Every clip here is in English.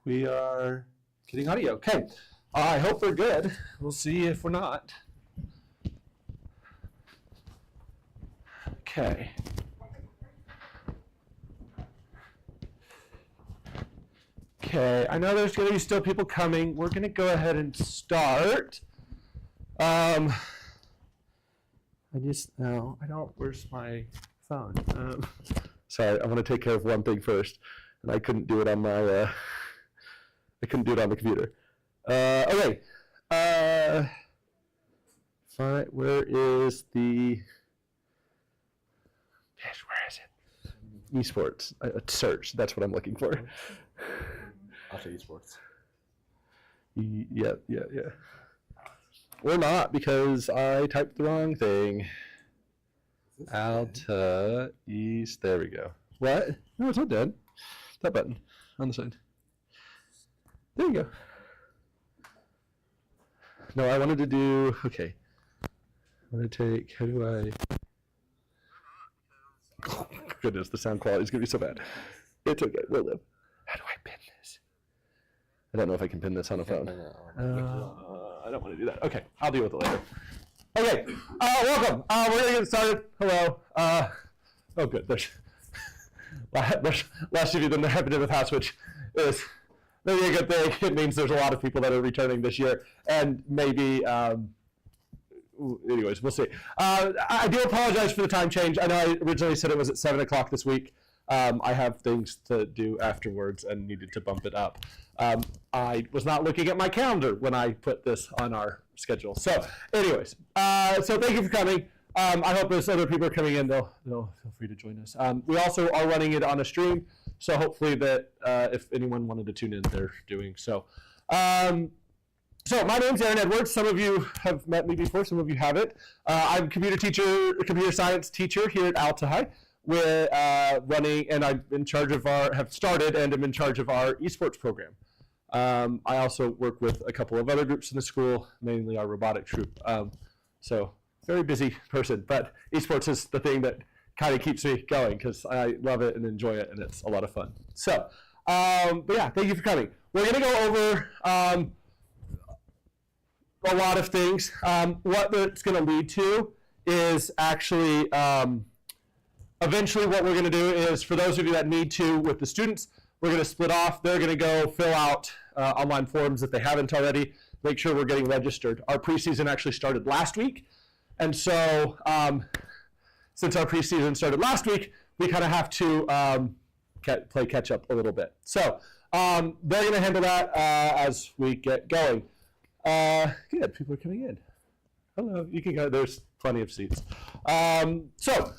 We are getting audio. Okay. I hope we're good. We'll see if we're not. Okay. Okay, I know there's going to be still people coming. We're going to go ahead and start. I don't, where's my phone? Sorry, I want to take care of one thing first. And I couldn't do it on my, I couldn't do it on the computer. Okay. Fine, where is the, yes, where is it? Esports, search, that's what I'm looking for. Alta Esports. Yeah. Or not, because I typed the wrong thing. Alta East, there we go. What? No, it's not dead. That button on the side. There you go. No, I wanted to do, okay. I'm going to take, how do I, oh goodness, the sound quality is going to be so bad. It's okay, we'll live. How do I pin this? I don't know if I can pin this on a phone. I don't want to do that. Okay, I'll deal with it later. Okay, welcome. We're going to get started. Hello. Oh, good. There's less of you than there have been in the past, which is maybe a good thing. It means there's a lot of people that are returning this year, and maybe, anyways, we'll see. I do apologize for the time change. I know I originally said it was at 7 o'clock this week. I have things to do afterwards and needed to bump it up. I was not looking at my calendar when I put this on our schedule. So anyways, so thank you for coming. I hope as other people are coming in, they'll feel free to join us. We also are running it on a stream, so hopefully that if anyone wanted to tune in, they're doing so. So my name's Aaron Edwards. Some of you have met me before, some of you haven't. I'm a computer science teacher here at Alta High. We're running, and I'm in charge of have started and am in charge of our esports program. I also work with a couple of other groups in the school, mainly our robotics group. So very busy person, but esports is the thing that kind of keeps me going because I love it and enjoy it, and it's a lot of fun. So, but yeah, thank you for coming. We're going to go over a lot of things. What it's going to lead to is actually eventually what we're going to do is, for those of you that need to with the students, we're going to split off. They're going to go fill out online forms if they haven't already, make sure we're getting registered. Our preseason actually started last week. And so since our preseason started last week, we kind of have to play catch up a little bit. So they're going to handle that as we get going. Good, people are coming in. Hello, you can go, there's plenty of seats. So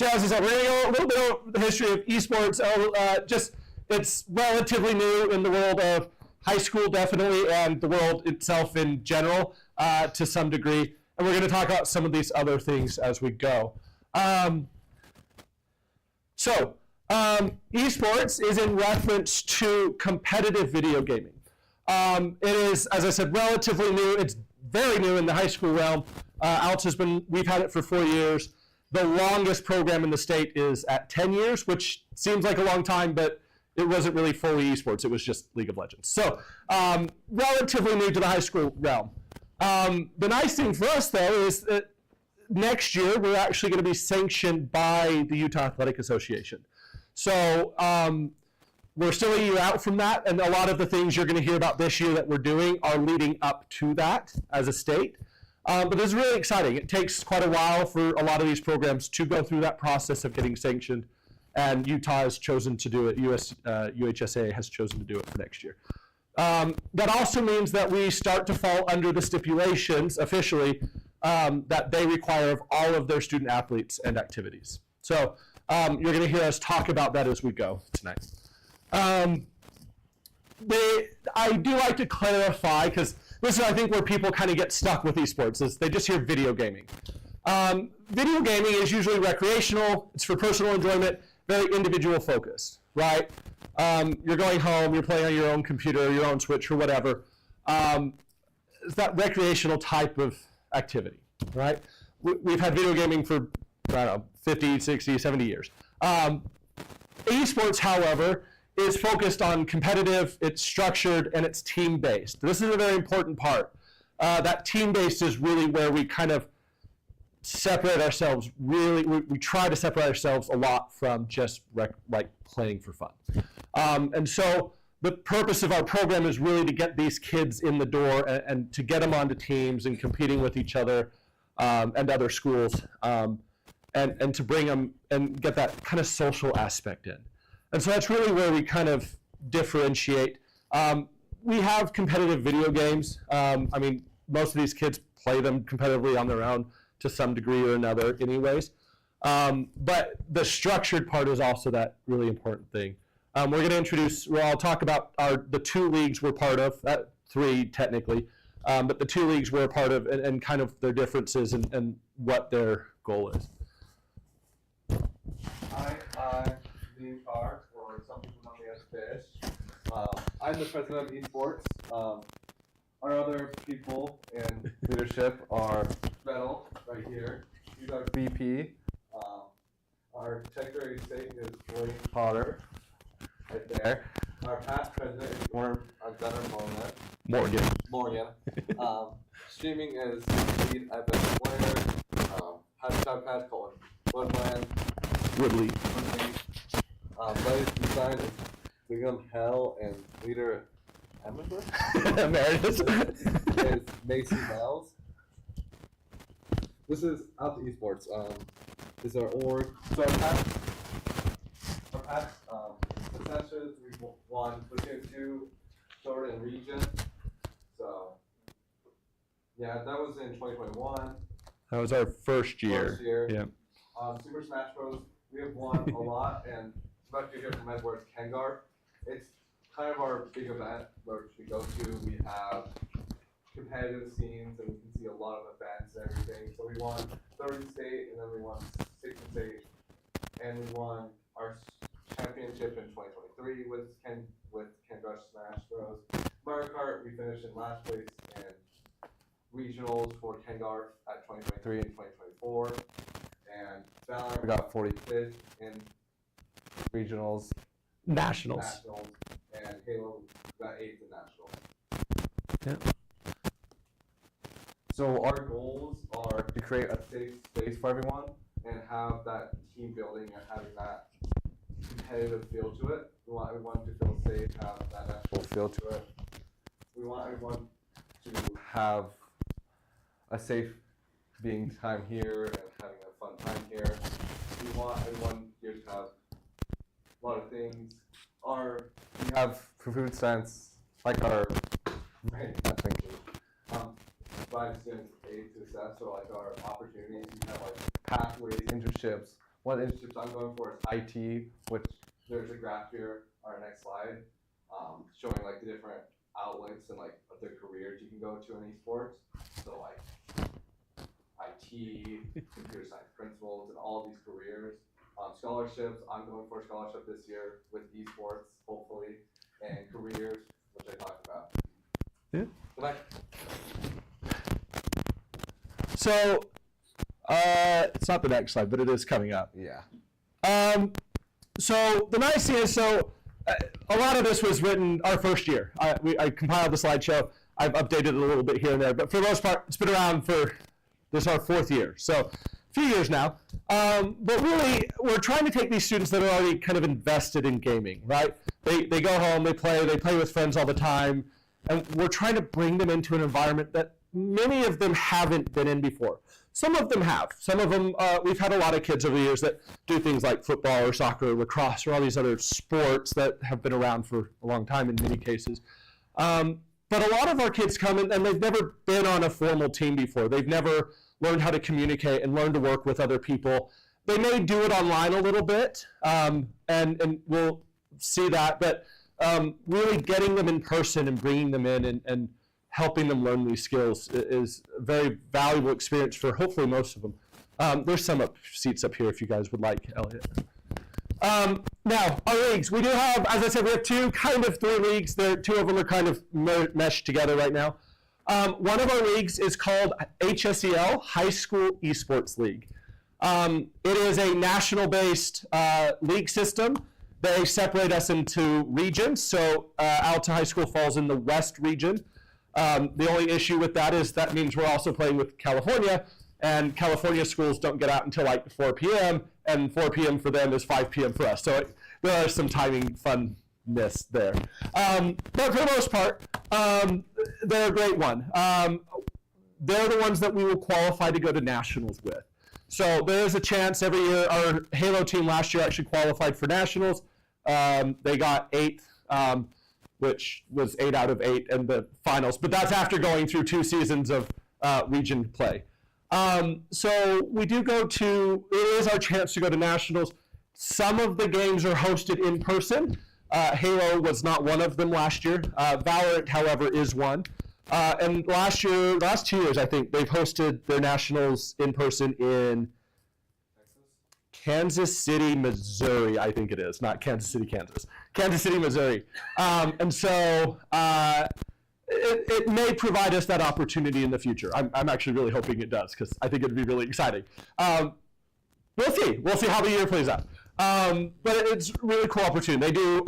as I said, we're going to go a little bit over the history of esports. It's relatively new in the world of high school, definitely, and the world itself in general to some degree. And we're going to talk about some of these other things as we go. Esports is in reference to competitive video gaming. It is, as I said, relatively new. It's very new in the high school realm. We've had it for 4 years. The longest program in the state is at 10 years, which seems like a long time, but it wasn't really fully esports. It was just League of Legends. So relatively new to the high school realm. The nice thing for us, though, is that next year we're actually going to be sanctioned by the Utah Athletic Association. So we're still a year out from that, and a lot of the things you're going to hear about this year that we're doing are leading up to that as a state. But it's really exciting. It takes quite a while for a lot of these programs to go through that process of getting sanctioned, and Utah has chosen to do it. UHSA has chosen to do it for next year. That also means that we start to fall under the stipulations officially that they require of all of their student athletes and activities. So you're going to hear us talk about that as we go tonight. I do like to clarify, because this is, I think, where people kind of get stuck with esports, is they just hear video gaming. Video gaming is usually recreational. It's for personal enjoyment, very individual focused, right? You're going home, you're playing on your own computer, your own Switch, or whatever. It's that recreational type of activity, right? We've had video gaming for, I don't know, 50, 60, 70 years. Esports, however, is focused on competitive, it's structured, and it's team-based. This is a very important part. That team-based is really where we kind of separate ourselves, we try to separate ourselves a lot from just like playing for fun. And so the purpose of our program is really to get these kids in the door and to get them onto teams and competing with each other and other schools, and to bring them and get that kind of social aspect in. And so that's really where we kind of differentiate. We have competitive video games. I mean, most of these kids play them competitively on their own to some degree or another anyways. But the structured part is also that really important thing. We're going to introduce, well, I'll talk about the 2 leagues we're part of, 3 technically, but the 2 leagues we're a part of and kind of their differences and what their goal is. Hi, I'm Dean Carr, or some people know me as Fish. I'm the president of esports. Our other people in leadership are Vettel, right here. He's our VP. Our Secretary of State is William Potter, right there. Our past president is Morgan. Streaming is Lead Evan Blair. Hashtag pass colon. Woodland. Woodley. Latest design is William Hell, and leader Emeritus. is Macy Miles. This is Alta Esports. This is our org. So our past successes, we won Platoon 2, Florida and region. So yeah, that was in 2021. That was our first year. Yeah. Super Smash Bros. We have won a lot, and about to hear from Edward Kengar. It's kind of our big event where we go to. We have competitive scenes, and we can see a lot of events and everything. So we won 3rd in state, and then we won 6th in state, and we won our championship in 2023 with Ken Rush Smash Bros. Mario Kart, we finished in last place in regionals for Kengar at 2023 and 2024, and Valorant we got 45th in regionals, Nationals, and Halo got 8th in nationals. Yeah. So our goals are to create a safe space for everyone and have that team building and having that competitive feel to it. We want everyone to feel safe, have that natural feel to it. We want everyone to have a safe being time here and having a fun time here. We want everyone here to have a lot of things. We have for food sense, like our provide students aid to success, so like our opportunities, we have like pathways, internships. One internships I'm going for is IT, which there's a graph here on our next slide, showing like the different outlets and like the careers you can go to in esports. So like IT, computer science principals, and all these careers. Scholarships, I'm going for a scholarship this year with esports, hopefully, and careers, which I talked about. Yeah. Bye. So, it's not the next slide, but it is coming up. Yeah. So the nice thing is, a lot of this was written our first year. I compiled the slideshow. I've updated it a little bit here and there, but for the most part, it's been around for this is our 4th year. So a few years now. But really, we're trying to take these students that are already kind of invested in gaming, right? They go home, they play with friends all the time, and we're trying to bring them into an environment that many of them haven't been in before. Some of them have. Some of them, we've had a lot of kids over the years that do things like football or soccer or lacrosse or all these other sports that have been around for a long time in many cases. But a lot of our kids come in and they've never been on a formal team before. They've never learned how to communicate and learn to work with other people. They may do it online a little bit, and we'll see that, but really getting them in person and bringing them in and helping them learn these skills is a very valuable experience for hopefully most of them. There's some seats up here if you guys would like, Elliot. Now, our leagues. We do have, as I said, we have 2, kind of 3 leagues. 2 of them are kind of meshed together right now. One of our leagues is called HSEL, High School Esports League. It is a national-based league system. They separate us into regions. So Alta High School falls in the West region. The only issue with that is that means we're also playing with California, and California schools don't get out until like 4 p.m., and 4 p.m. for them is 5 p.m. for us. So there are some timing funness there. But for the most part, they're a great one. They're the ones that we will qualify to go to nationals with. So there is a chance every year. Our Halo team last year actually qualified for nationals. They got 8th, which was 8 out of 8 in the finals. But that's after going through 2 seasons of region play. So we do go to, it is our chance to go to nationals. Some of the games are hosted in person. Halo was not one of them last year. Valorant, however, is one. And last 2 years, I think, they've hosted their nationals in person in Kansas City, Missouri, I think it is. Not Kansas City, Kansas. Kansas City, Missouri. And so it may provide us that opportunity in the future. I'm actually really hoping it does, because I think it would be really exciting. We'll see. We'll see how the year plays out. But it's a really cool opportunity. They do,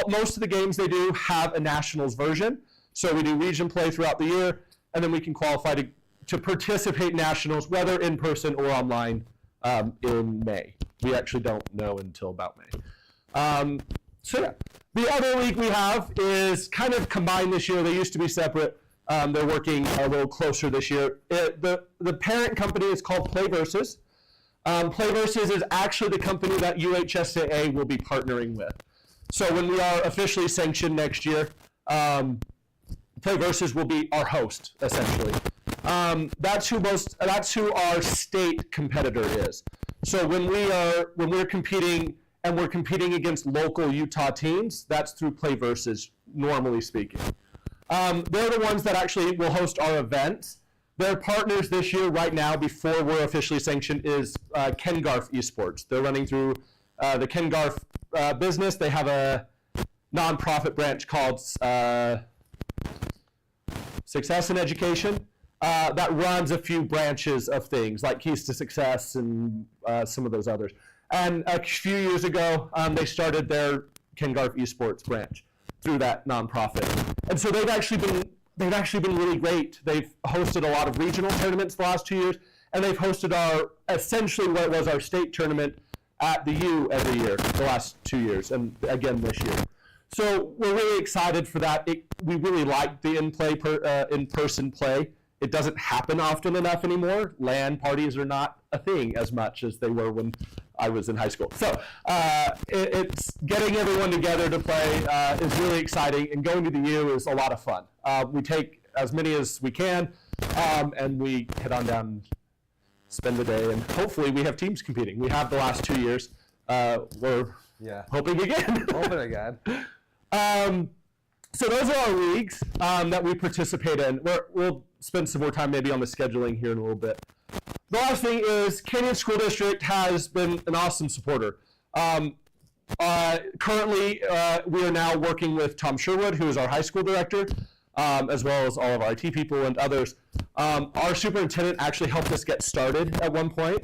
most of the games they do have a nationals version. So we do region play throughout the year, and then we can qualify to participate in nationals, whether in person or online, in May. We actually don't know until about May. So yeah, the other league we have is kind of combined this year. They used to be separate. They're working a little closer this year. The parent company is called PlayVersus. PlayVersus is actually the company that UHSAA will be partnering with. So when we are officially sanctioned next year, PlayVersus will be our host, essentially. That's who our state competitor is. So when we're competing, and we're competing against local Utah teams, that's through PlayVersus, normally speaking. They're the ones that actually will host our events. Their partners this year, right now, before we're officially sanctioned, is Kengarf Esports. They're running through the Kengarf business. They have a nonprofit branch called Success in Education that runs a few branches of things, like Keys to Success and some of those others. And a few years ago, they started their Kengarf Esports branch through that nonprofit. And so they've actually been really great. They've hosted a lot of regional tournaments the last 2 years, and they've hosted essentially what was our state tournament at the U every year the last 2 years, and again this year. So we're really excited for that. We really like the in-person play. It doesn't happen often enough anymore. LAN parties are not a thing as much as they were when I was in high school. So it's getting everyone together to play is really exciting, and going to the U is a lot of fun. We take as many as we can, and we head on down and spend the day, and hopefully we have teams competing. We have the last 2 years. We're hoping again. Hoping again. So those are our leagues that we participate in. We'll spend some more time maybe on the scheduling here in a little bit. The last thing is Canyon School District has been an awesome supporter. Currently, we are now working with Tom Sherwood, who is our high school director, as well as all of our IT people and others. Our superintendent actually helped us get started at one point.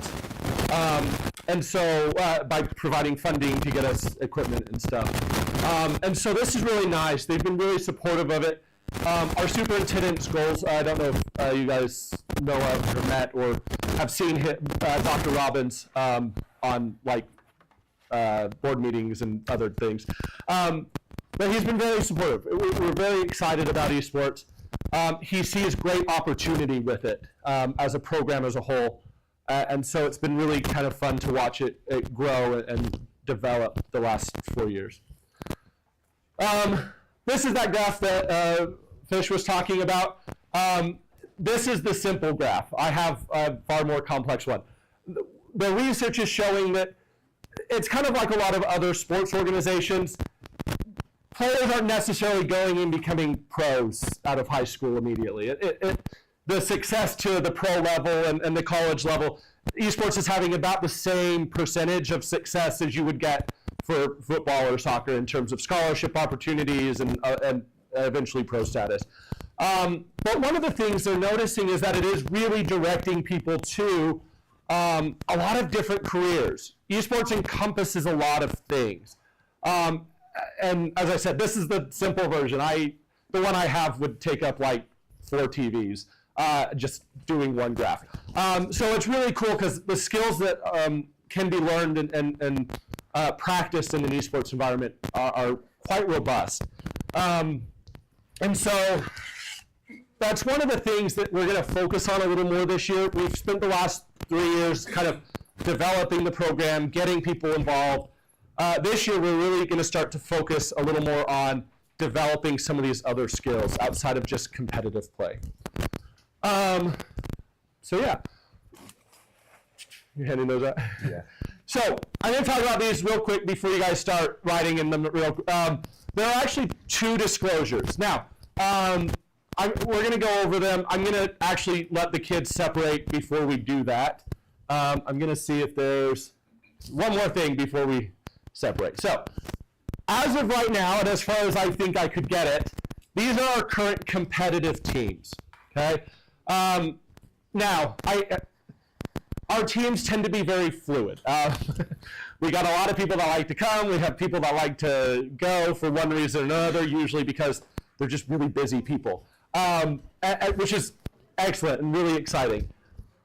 And so by providing funding to get us equipment and stuff. And so this is really nice. They've been really supportive of it. Our superintendent's goals, I don't know if you guys know of or met or have seen Dr. Robbins on like board meetings and other things. But he's been very supportive. We're very excited about esports. He sees great opportunity with it as a program as a whole. And so it's been really kind of fun to watch it grow and develop the last 4 years. This is that graph that Fish was talking about. This is the simple graph. I have a far more complex one. The research is showing that it's kind of like a lot of other sports organizations. Players aren't necessarily going and becoming pros out of high school immediately. The success to the pro level and the college level, esports is having about the same percentage of success as you would get for football or soccer in terms of scholarship opportunities and eventually pro status. But one of the things they're noticing is that it is really directing people to a lot of different careers. Esports encompasses a lot of things. And as I said, this is the simple version. The one I have would take up like 4 TVs, just doing one graph. So it's really cool because the skills that can be learned and practiced in an esports environment are quite robust. And so that's one of the things that we're going to focus on a little more this year. We've spent the last 3 years kind of developing the program, getting people involved. This year, we're really going to start to focus a little more on developing some of these other skills outside of just competitive play. So yeah, you're handing those out? Yeah. So I'm going to talk about these real quick before you guys start writing in them. There are actually 2 disclosures. Now, we're going to go over them. I'm going to actually let the kids separate before we do that. I'm going to see if there's one more thing before we separate. So, as of right now, and as far as I think I could get it, these are our current competitive teams. Okay. Now, our teams tend to be very fluid. We got a lot of people that like to come. We have people that like to go for one reason or another, usually because they're just really busy people, which is excellent and really exciting.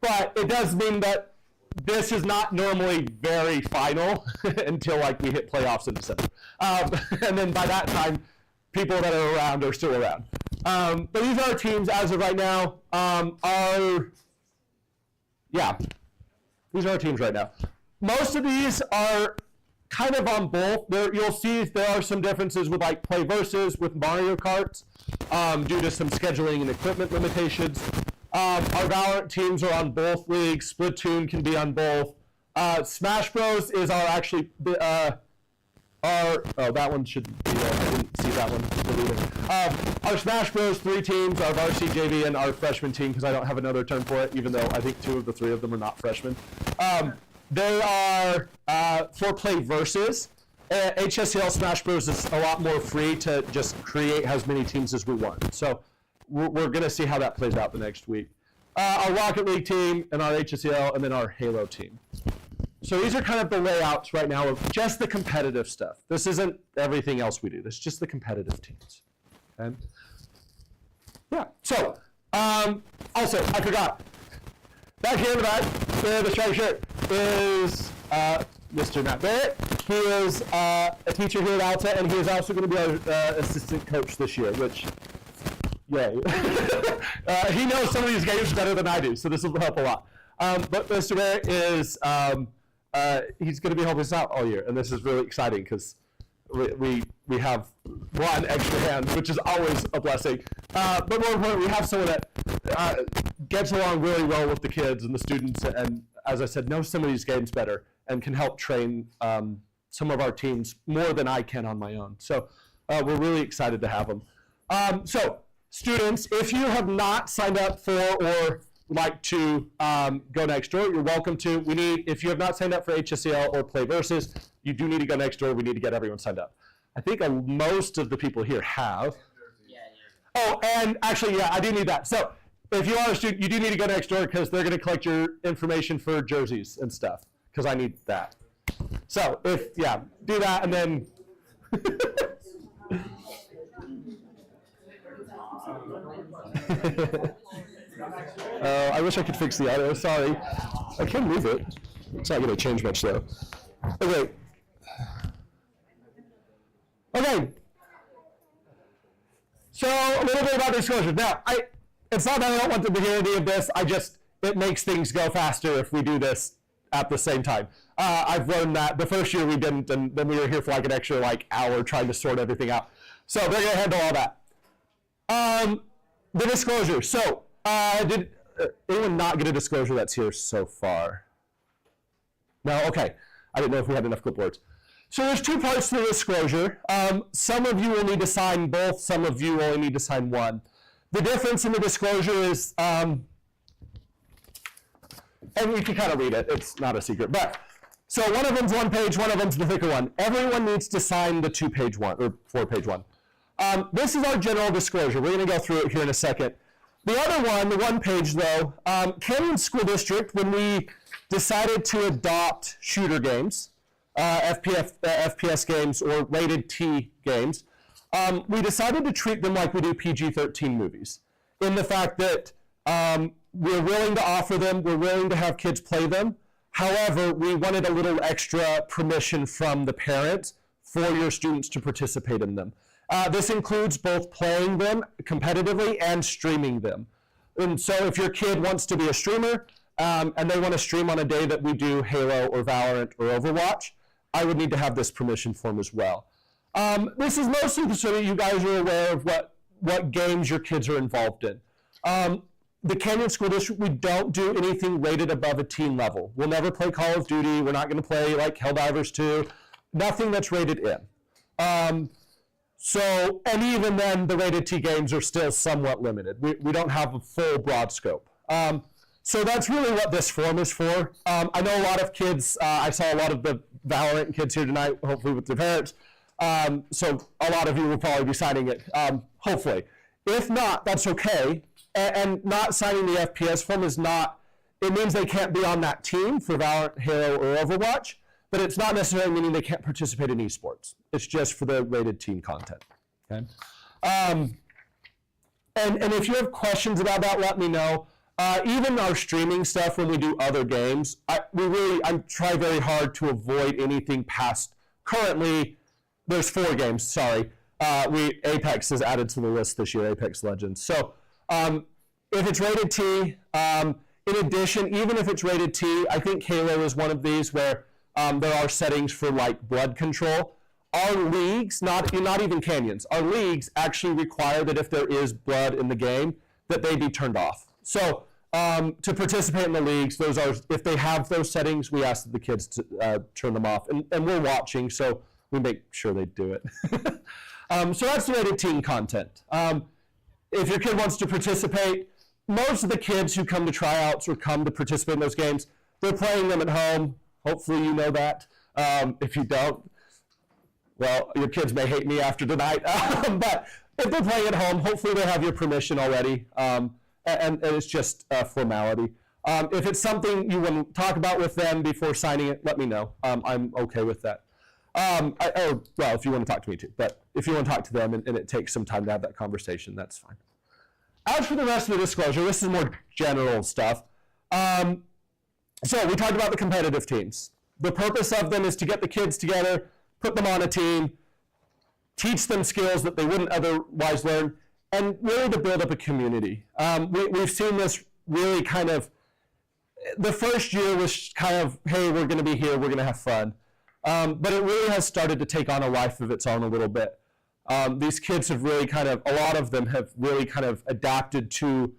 But it does mean that this is not normally very final until like we hit playoffs in December. And then by that time, people that are around are still around. But these are our teams as of right now. These are our teams right now. Most of these are kind of on both. You'll see there are some differences with like Play Versus with Mario Kart due to some scheduling and equipment limitations. Our Valorant teams are on both leagues. Splatoon can be on both. Smash Bros is that one should be there. I didn't see that one. Our Smash Bros 3 teams, our varsity JV, and our freshman team, because I don't have another term for it, even though I think 2 of the 3 of them are not freshmen. They are for Play Versus. HSCL Smash Bros is a lot more free to just create as many teams as we want. So we're going to see how that plays out the next week. Our Rocket League team and our HSCL, and then our Halo team. So these are kind of the layouts right now of just the competitive stuff. This isn't everything else we do. This is just the competitive teams. Okay? Yeah. So also, I forgot. Back here in the back, the striped shirt is Mr. Matt Barrett. He is a teacher here at Alta, and he is also going to be our assistant coach this year, which, yay. He knows some of these games better than I do, so this will help a lot. But Mr. Barrett is, he's going to be helping us out all year, and this is really exciting because we have one extra hand, which is always a blessing. But more importantly, we have someone that gets along really well with the kids and the students, and as I said, knows some of these games better and can help train some of our teams more than I can on my own. So we're really excited to have them. So students, if you have not signed up for or like to go next door, you're welcome to. If you have not signed up for HSCL or Play Versus, you do need to go next door. We need to get everyone signed up. I think most of the people here have. Oh, and actually, yeah, I do need that. So if you are a student, you do need to go next door because they're going to collect your information for jerseys and stuff because I need that. So do that and then. I wish I could fix the audio. Sorry. I can move it. It's not going to change much though. Okay. So a little bit about disclosure. Now, it's not that I don't want them to hear any of this. It makes things go faster if we do this at the same time. I've learned that the first year we didn't, and then we were here for like an extra hour trying to sort everything out. So they're going to handle all that. The disclosure. So did anyone not get a disclosure that's here so far? No? Okay. I didn't know if we had enough clipboards. So there's 2 parts to the disclosure. Some of you will need to sign both. Some of you only need to sign one. The difference in the disclosure is, and you can kind of read it. It's not a secret. But so one of them's 1 page. One of them's the thicker one. Everyone needs to sign the 2-page one or 4-page one. This is our general disclosure. We're going to go through it here in a second. The other one, the 1 page though, Canyon School District, when we decided to adopt shooter games, FPS games or rated T games, we decided to treat them like we do PG-13 movies, in the fact that we're willing to offer them, we're willing to have kids play them. However, we wanted a little extra permission from the parents for your students to participate in them. This includes both playing them competitively and streaming them. And so if your kid wants to be a streamer and they want to stream on a day that we do Halo or Valorant or Overwatch, I would need to have this permission form as well. This is mostly so that you guys are aware of what games your kids are involved in. The Canyon School District, we don't do anything rated above a teen level. We'll never play Call of Duty. We're not going to play like Helldivers 2. Nothing that's rated in. And even then, the rated T games are still somewhat limited. We don't have a full broad scope. So that's really what this form is for. I know a lot of kids, I saw a lot of the Valorant kids here tonight, hopefully with their parents. So a lot of you will probably be signing it, hopefully. If not, that's okay. And not signing the FPS form is not, it means they can't be on that team for Valorant, Halo, or Overwatch, but it's not necessarily meaning they can't participate in esports. It's just for the rated team content, okay? And if you have questions about that, let me know. Even our streaming stuff when we do other games, I try very hard to avoid anything past, currently, there's 4 games, sorry. Apex is added to the list this year, Apex Legends. So if it's rated T, in addition, even if it's rated T, I think Halo is one of these where there are settings for like blood control. Our leagues, not even Canyons, our leagues actually require that if there is blood in the game, that they be turned off. So to participate in the leagues, if they have those settings, we ask the kids to turn them off. And we're watching, so we make sure they do it. So that's the rated teen content. If your kid wants to participate, most of the kids who come to tryouts or come to participate in those games, they're playing them at home. Hopefully you know that. If you don't, well, your kids may hate me after tonight. But if they're playing at home, hopefully they have your permission already. And it's just a formality. If it's something you want to talk about with them before signing it, let me know. I'm okay with that. Well, if you want to talk to me too, but if you want to talk to them and it takes some time to have that conversation, that's fine. As for the rest of the disclosure, this is more general stuff. So we talked about the competitive teams. The purpose of them is to get the kids together, put them on a team, teach them skills that they wouldn't otherwise learn, and really to build up a community. We've seen this really kind of, the first year was kind of, hey, we're going to be here, we're going to have fun. But it really has started to take on a life of its own a little bit. These kids have really a lot of them have really kind of adapted to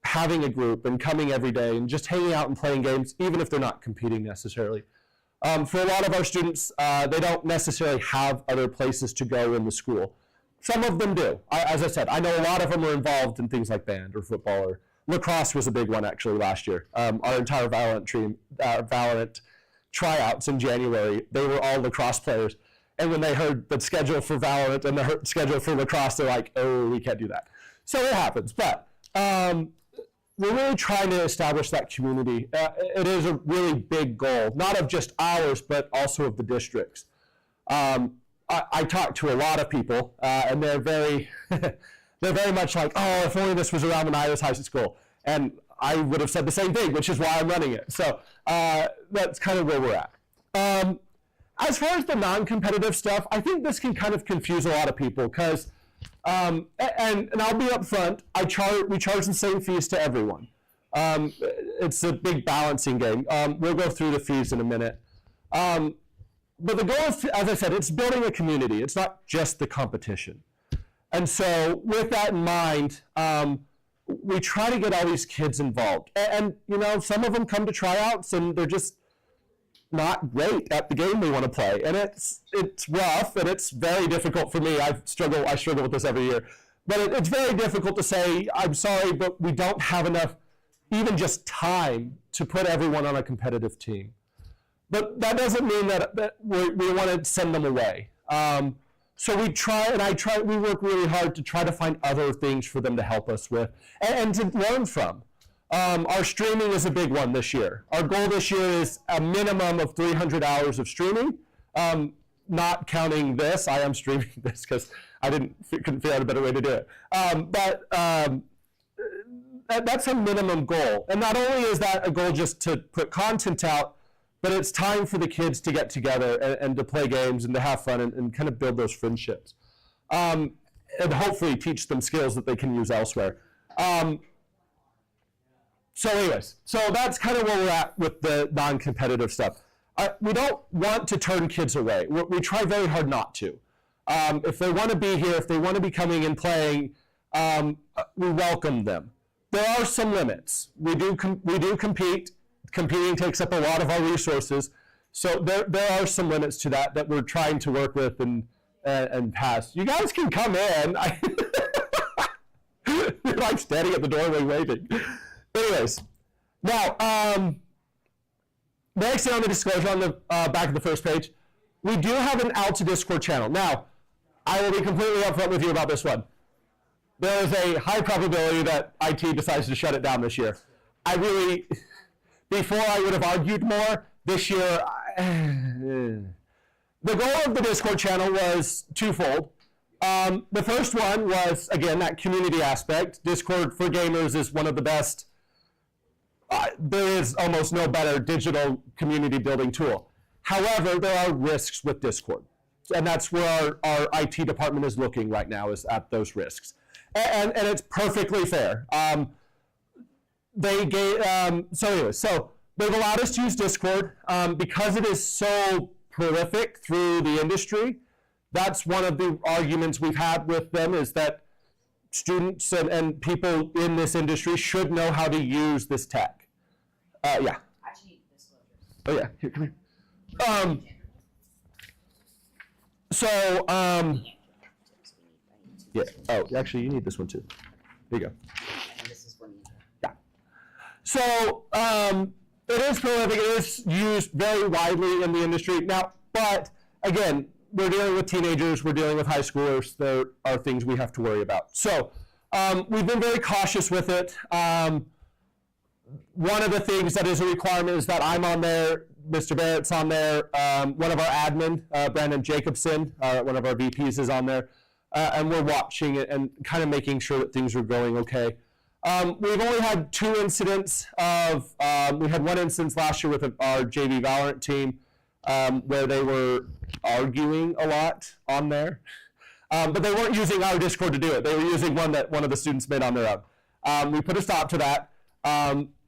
having a group and coming every day and just hanging out and playing games, even if they're not competing necessarily. For a lot of our students, they don't necessarily have other places to go in the school. Some of them do. As I said, I know a lot of them are involved in things like band or football, or lacrosse was a big one actually last year. Our entire Valorant tryouts in January, they were all lacrosse players. And when they heard the schedule for Valorant and the schedule for lacrosse, they're like, oh, we can't do that. So it happens. But we're really trying to establish that community. It is a really big goal, not of just ours, but also of the districts. I talk to a lot of people, and they're very, they're very much like, oh, if only this was around when I was high school. And I would have said the same thing, which is why I'm running it. So that's kind of where we're at. As far as the non-competitive stuff, I think this can kind of confuse a lot of people because, and I'll be upfront, we charge the same fees to everyone. It's a big balancing game. We'll go through the fees in a minute. But the goal is, as I said, it's building a community. It's not just the competition. And so with that in mind, we try to get all these kids involved. And you know, some of them come to tryouts and they're just not great at the game they want to play. And it's rough and it's very difficult for me. I struggle with this every year. But it's very difficult to say, I'm sorry, but we don't have enough, even just time, to put everyone on a competitive team. But that doesn't mean that we want to send them away. So we work really hard to try to find other things for them to help us with and to learn from. Our streaming is a big one this year. Our goal this year is a minimum of 300 hours of streaming. Not counting this, I am streaming this because I couldn't figure out a better way to do it. That's a minimum goal. And not only is that a goal just to put content out, but it's time for the kids to get together and to play games and to have fun and kind of build those friendships. And hopefully teach them skills that they can use elsewhere. So anyways, so that's kind of where we're at with the non-competitive stuff. We don't want to turn kids away. We try very hard not to. If they want to be here, if they want to be coming and playing, we welcome them. There are some limits. We do compete. Competing takes up a lot of our resources. So there are some limits to that we're trying to work with and pass. You guys can come in. You're like standing at the doorway waiting. Anyways, now, next thing on the disclosure on the back of the first page, we do have an Alta Discord channel. Now, I will be completely upfront with you about this one. There is a high probability that IT decides to shut it down this year. Before I would have argued more, this year, the goal of the Discord channel was twofold. The first one was, again, that community aspect. Discord for gamers is one of the best. There is almost no better digital community building tool. However, there are risks with Discord. And that's where our IT department is looking right now, is at those risks. And it's perfectly fair. So they've allowed us to use Discord because it is so prolific through the industry. That's one of the arguments we've had with them, is that students and people in this industry should know how to use this tech. Yeah. Actually, disclosures. Oh yeah, here, come here. Yeah, oh, actually you need this one too. There you go. And this is for me. Yeah. So, it is prolific, it is used very widely in the industry. Now, but again, we're dealing with teenagers, we're dealing with high schoolers, there are things we have to worry about. So, we've been very cautious with it. One of the things that is a requirement is that I'm on there, Mr. Barrett's on there, one of our admin, Brandon Jacobson, one of our VPs is on there, and we're watching it and kind of making sure that things are going okay. We've only had 2 incidents of, we had one instance last year with our JV Valorant team where they were arguing a lot on there. But they weren't using our Discord to do it. They were using one that one of the students made on their own. We put a stop to that.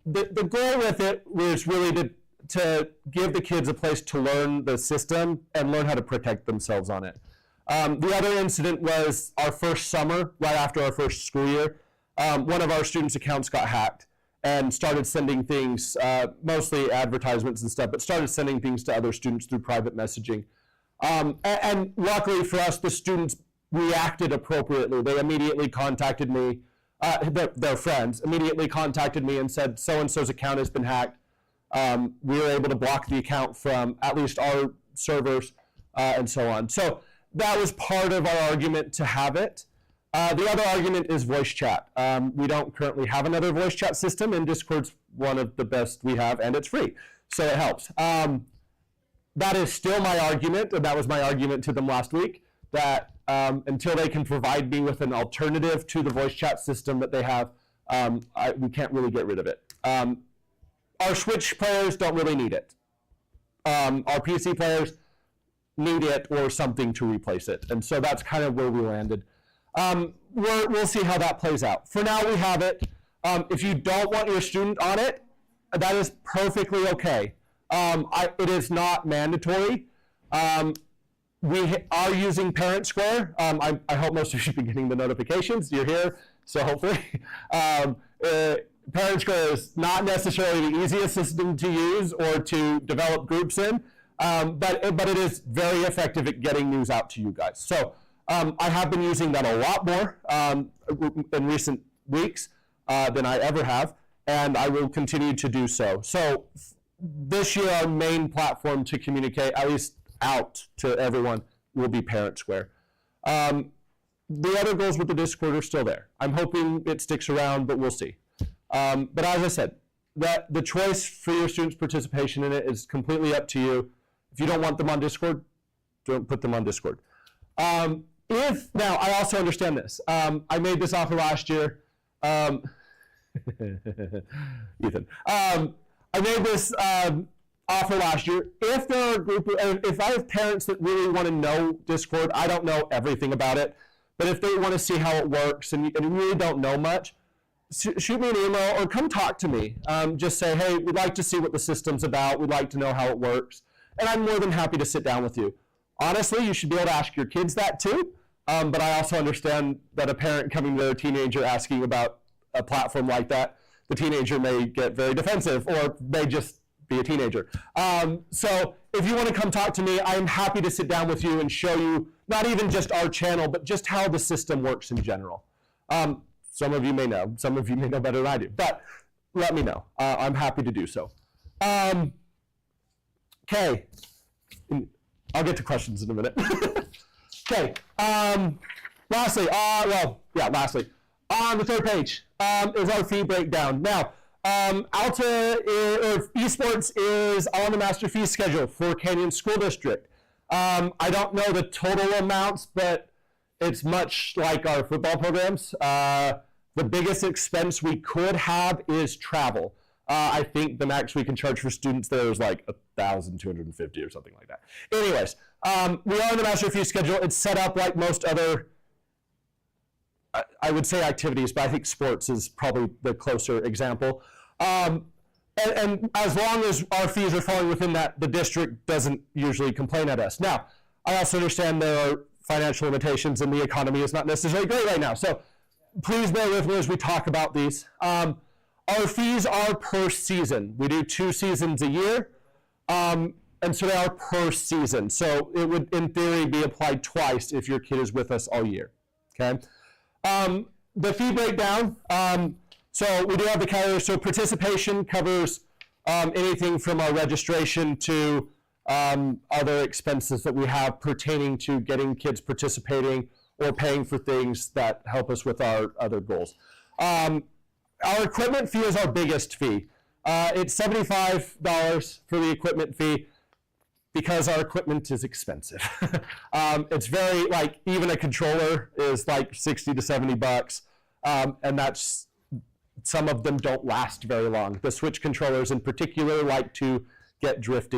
The goal with it was really to give the kids a place to learn the system and learn how to protect themselves on it. The other incident was our first summer, right after our first school year. One of our students' accounts got hacked and started sending things, mostly advertisements and stuff, but started sending things to other students through private messaging. And luckily for us, the students reacted appropriately. They immediately contacted me, their friends immediately contacted me and said, so-and-so's account has been hacked. We were able to block the account from at least our servers and so on. So that was part of our argument to have it. The other argument is voice chat. We don't currently have another voice chat system, and Discord's one of the best we have, and it's free, so it helps. That is still my argument, and that was my argument to them last week, that until they can provide me with an alternative to the voice chat system that they have, we can't really get rid of it. Our Switch players don't really need it. Our PC players need it or something to replace it, and so that's kind of where we landed. We'll see how that plays out. For now, we have it. If you don't want your student on it, that is perfectly okay. It is not mandatory. We are using Parent Square. I hope most of you have been getting the notifications. You're here, so hopefully. Parent Square is not necessarily the easiest system to use or to develop groups in, but it is very effective at getting news out to you guys. So I have been using that a lot more in recent weeks than I ever have, and I will continue to do so. So this year, our main platform to communicate, at least out to everyone, will be Parent Square. The other goals with the Discord are still there. I'm hoping it sticks around, but we'll see. But as I said, the choice for your students' participation in it is completely up to you. If you don't want them on Discord, Don't put them on Discord. Now, I also understand this. I made this offer last year. Ethan. I made this offer last year. If there are if I have parents that really want to know Discord, I don't know everything about it, but if they want to see how it works and you really don't know much, shoot me an email or come talk to me. Just say, hey, we'd like to see what the system's about. We'd like to know how it works. And I'm more than happy to sit down with you. Honestly, you should be able to ask your kids that too. But I also understand that a parent coming to their teenager asking about a platform like that, the teenager may get very defensive or may just be a teenager. So if you want to come talk to me, I'm happy to sit down with you and show you not even just our channel, but just how the system works in general. Some of you may know. Some of you may know better than I do. But let me know. I'm happy to do so. Okay. I'll get to questions in a minute. Okay. Lastly, on the third page is our fee breakdown. Now, Alta Esports is on the master fee schedule for Canyon School District. I don't know the total amounts, but it's much like our football programs. The biggest expense we could have is travel. I think the max we can charge for students there is like $1,250 or something like that. Anyways, we are on the master fee schedule. It's set up like most other, I would say activities, but I think sports is probably the closer example. And as long as our fees are falling within that, the district doesn't usually complain at us. Now, I also understand there are financial limitations and the economy is not necessarily great right now. So please bear with me as we talk about these. Our fees are per season. We do 2 seasons a year, and so they are per season. So it would, in theory, be applied twice if your kid is with us all year, okay? The fee breakdown, so we do have the category. So participation covers anything from our registration to other expenses that we have pertaining to getting kids participating or paying for things that help us with our other goals. Our equipment fee is our biggest fee. It's $75 for the equipment fee because our equipment is expensive. It's very, like, even a controller is like 60 to 70 bucks, and that's, some of them don't last very long. The Switch controllers in particular like to get drift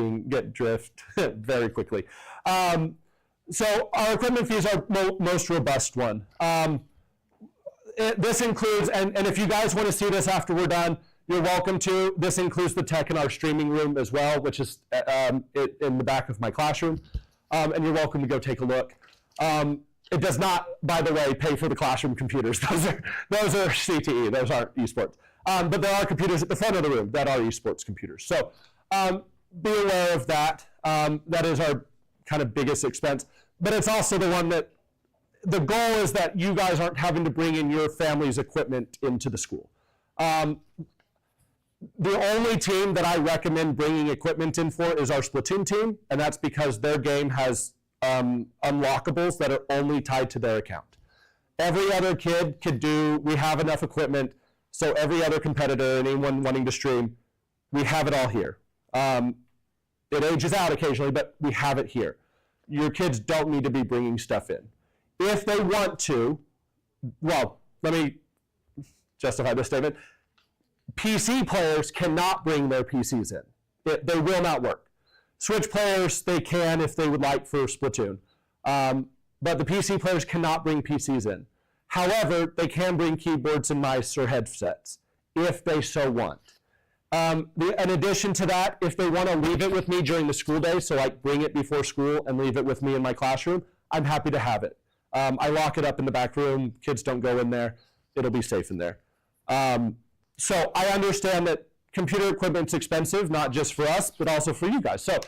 very quickly. So our equipment fee is our most robust one. This includes, and if you guys want to see this after we're done, you're welcome to. This includes the tech in our streaming room as well, which is in the back of my classroom. And you're welcome to go take a look. It does not, by the way, pay for the classroom computers. Those are CTE, those aren't esports. But there are computers at the front of the room that are esports computers. So be aware of that. That is our kind of biggest expense. But it's also the one that, the goal is that you guys aren't having to bring in your family's equipment into the school. The only team that I recommend bringing equipment in for is our Splatoon team, and that's because their game has unlockables that are only tied to their account. Every other kid could do, we have enough equipment, so every other competitor, anyone wanting to stream, we have it all here. It ages out occasionally, but we have it here. Your kids don't need to be bringing stuff in. If they want to, well, let me justify this statement. PC players cannot bring their PCs in. They will not work. Switch players, they can if they would like for Splatoon. But the PC players cannot bring PCs in. However, they can bring keyboards and mice or headsets if they so want. In addition to that, if they want to leave it with me during the school day, so like bring it before school and leave it with me in my classroom, I'm happy to have it. I lock it up in the back room. Kids don't go in there. It'll be safe in there. So I understand that computer equipment's expensive, not just for us, but also for you guys. So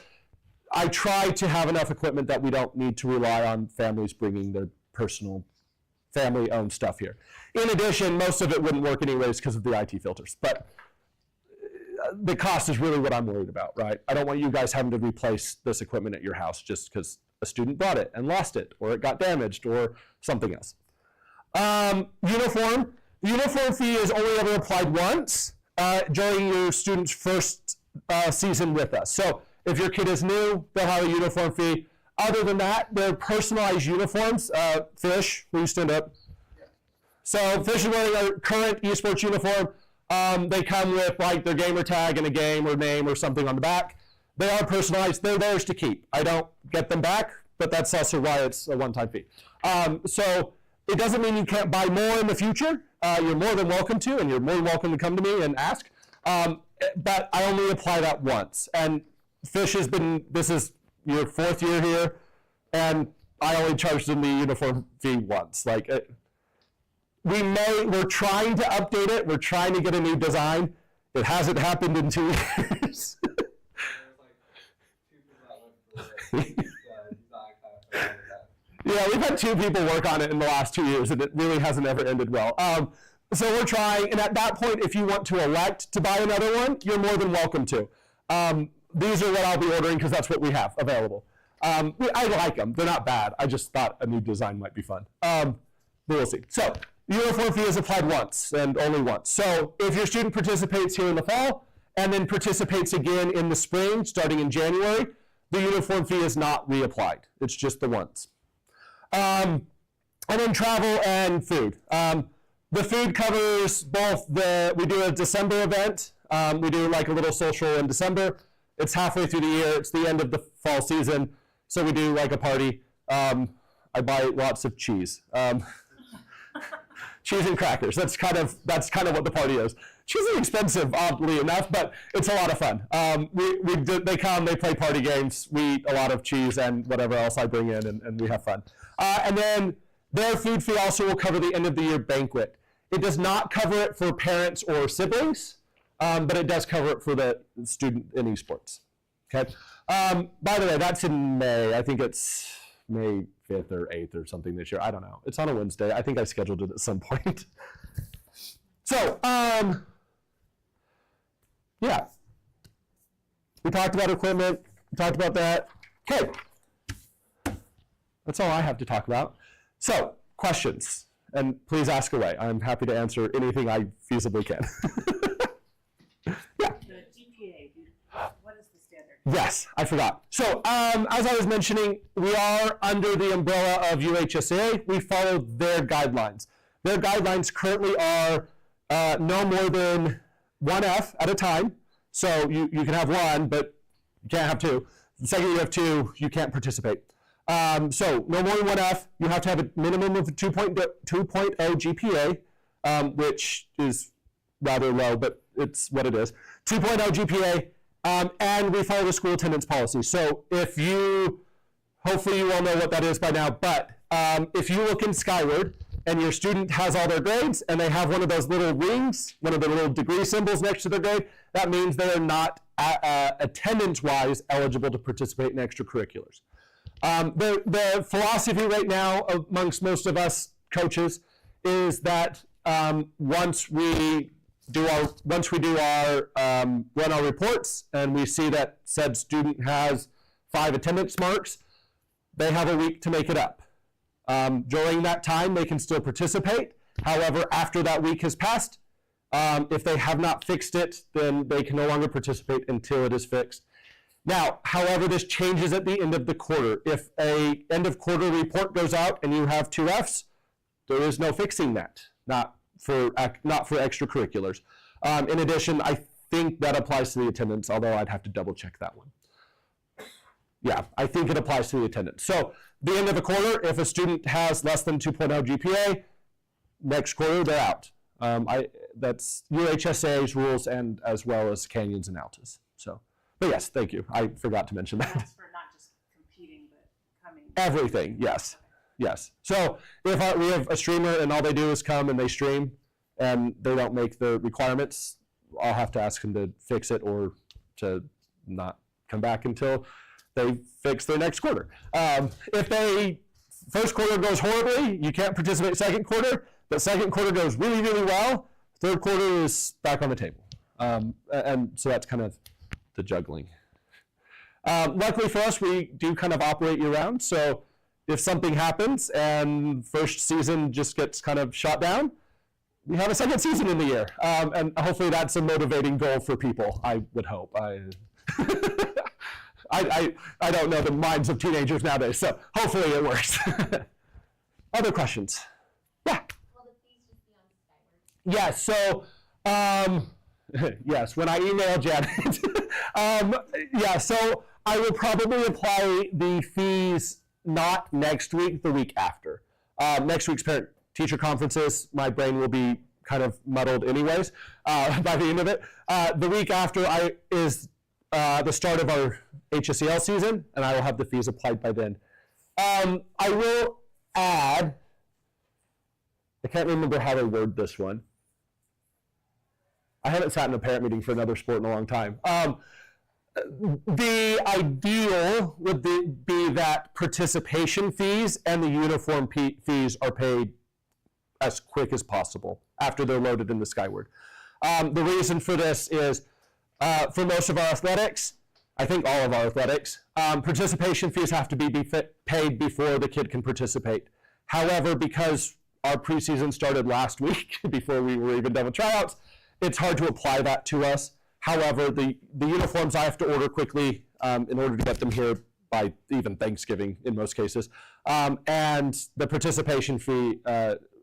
I try to have enough equipment that we don't need to rely on families bringing their personal family-owned stuff here. In addition, most of it wouldn't work anyways because of the IT filters. But the cost is really what I'm worried about, right? I don't want you guys having to replace this equipment at your house just because a student bought it and lost it, or it got damaged, or something else. Uniform. The uniform fee is only ever applied once during your student's first season with us. So if your kid is new, they'll have a uniform fee. Other than that, they're personalized uniforms. Fish, will you stand up? So Fish is wearing our current esports uniform. They come with like their gamer tag and a game or name or something on the back. They are personalized. They're theirs to keep. I don't get them back, but that's also why it's a one-time fee. So it doesn't mean you can't buy more in the future. You're more than welcome to, and you're more than welcome to come to me and ask. But I only apply that once. And Fish has been, this is your 4th year here, and I only charged them the uniform fee once. Like, we're trying to update it. We're trying to get a new design. It hasn't happened in 2 years. There's like 2 people that went for design kind of thing like that. Yeah, we've had 2 people work on it in the last 2 years, and it really hasn't ever ended well. So we're trying, and at that point, if you want to elect to buy another one, you're more than welcome to. These are what I'll be ordering because that's what we have available. I like them. They're not bad. I just thought a new design might be fun. But we'll see. So the uniform fee is applied once and only once. So if your student participates here in the fall and then participates again in the spring, starting in January, the uniform fee is not reapplied. It's just the once. And then travel and food. The food covers both we do a December event. We do like a little social in December. It's halfway through the year. It's the end of the fall season. So we do like a party. I buy lots of cheese. Cheese and crackers. That's kind of what the party is. Cheese is expensive, oddly enough, but it's a lot of fun. They come, they play party games. We eat a lot of cheese and whatever else I bring in, and we have fun. And then their food fee also will cover the end of the year banquet. It does not cover it for parents or siblings, but it does cover it for the student in esports. Okay. By the way, that's in May. I think it's May 5th or 8th or something this year. I don't know. It's on a Wednesday. I think I scheduled it at some point. So, yeah. We talked about equipment. We talked about that. Okay. That's all I have to talk about. So, questions. And please ask away. I'm happy to answer anything I feasibly can. Yeah. The GPA, what is the standard? Yes, I forgot. So as I was mentioning, we are under the umbrella of UHSA. We follow their guidelines. Their guidelines currently are no more than 1 F at a time. So you can have 1, but you can't have 2. The second you have 2, you can't participate. So no more than 1 F. You have to have a minimum of 2.0 GPA, which is rather low, but it's what it is. 2.0 GPA, and we follow the school attendance policy. So if hopefully you all know what that is by now, but if you look in Skyward and your student has all their grades and they have one of those little rings, one of the little degree symbols next to their grade, that means they are not attendance-wise eligible to participate in extracurriculars. The philosophy right now amongst most of us coaches is that once we run our reports and we see that said student has 5 attendance marks, they have a week to make it up. During that time, they can still participate. However, after that week has passed, if they have not fixed it, then they can no longer participate until it is fixed. Now, however, this changes at the end of the quarter. If a end of quarter report goes out and you have 2 Fs, there is no fixing that, not for extracurriculars. In addition, I think that applies to the attendance, although I'd have to double check that one. Yeah, I think it applies to the attendance. So the end of the quarter, if a student has less than 2.0 GPA, next quarter they're out. That's UHSA's rules and as well as Canyons and Altas. So. But yes, thank you. I forgot to mention that. That's for not just competing, but coming. Everything, yes. Yes. So if we have a streamer and all they do is come and they stream and they don't make the requirements, I'll have to ask them to fix it or to not come back until they fix their next quarter. If first quarter goes horribly, you can't participate second quarter, but second quarter goes really, really well, third quarter is back on the table. And so that's kind of the juggling. Luckily for us, we do kind of operate year-round, so if something happens and first season just gets kind of shot down, we have a second season in the year, and hopefully that's a motivating goal for people, I would hope. I don't know the minds of teenagers nowadays, so hopefully it works. Other questions? Yeah. Will the fees just be on Skyward? Yes, so, yes, when I email Janet, yeah, so I will probably apply the fees not next week, the week after. Next week's parent-teacher conferences, my brain will be kind of muddled anyways by the end of it. The week after is the start of our HSEL season, and I will have the fees applied by then. I will add, I can't remember how to word this one. I haven't sat in a parent meeting for another sport in a long time. The ideal would be that participation fees and the uniform fees are paid as quick as possible after they're loaded into Skyward. The reason for this is for most of our athletics, I think all of our athletics, participation fees have to be paid before the kid can participate. However, because our preseason started last week, before we were even done with tryouts, it's hard to apply that to us. However, the uniforms I have to order quickly in order to get them here by even Thanksgiving in most cases. And the participation fee,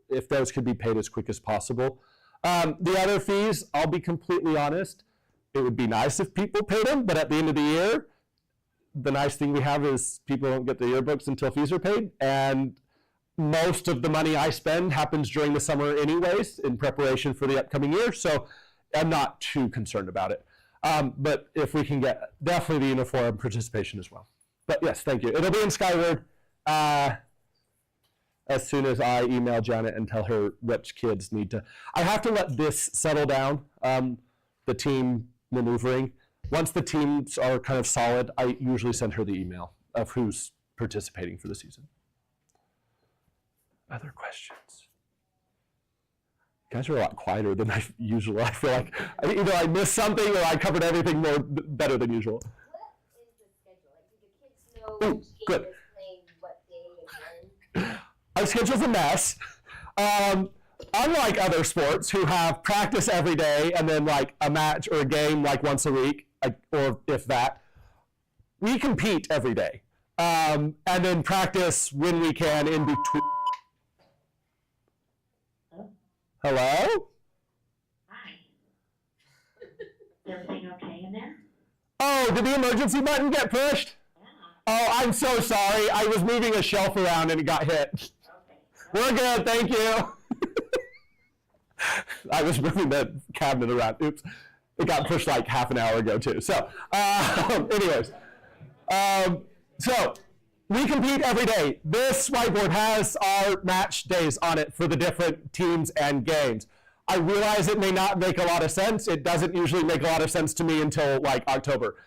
if those could be paid as quick as possible. The other fees, I'll be completely honest, it would be nice if people paid them, but at the end of the year, the nice thing we have is people don't get the yearbooks until fees are paid. And most of the money I spend happens during the summer anyways in preparation for the upcoming year. So I'm not too concerned about it. But if we can get definitely the uniform participation as well. But yes, thank you. It'll be in Skyward as soon as I email Janet and tell her which kids need to. I have to let this settle down, the team maneuvering. Once the teams are kind of solid, I usually send her the email of who's participating for the season. Other questions? You guys are a lot quieter than I usually. I feel like either I missed something or I covered everything better than usual. What is the schedule? Like, do the kids know Ooh, which game good. is playing what day and when? Our schedule's a mess. Unlike other sports who have practice every day and then like a match or a game like once a week, or if that, we compete every day. And then practice when we can in between. Hello? Hi. Is everything okay in there? Oh, did the emergency button get pushed? Yeah. Oh, I'm so sorry. I was moving a shelf around and it got hit. Okay. We're good, thank you. I was moving the cabinet around. Oops. It got pushed like half an hour ago too. So, anyways. So, we compete every day. This whiteboard has our match days on it for the different teams and games. I realize it may not make a lot of sense. It doesn't usually make a lot of sense to me until like October.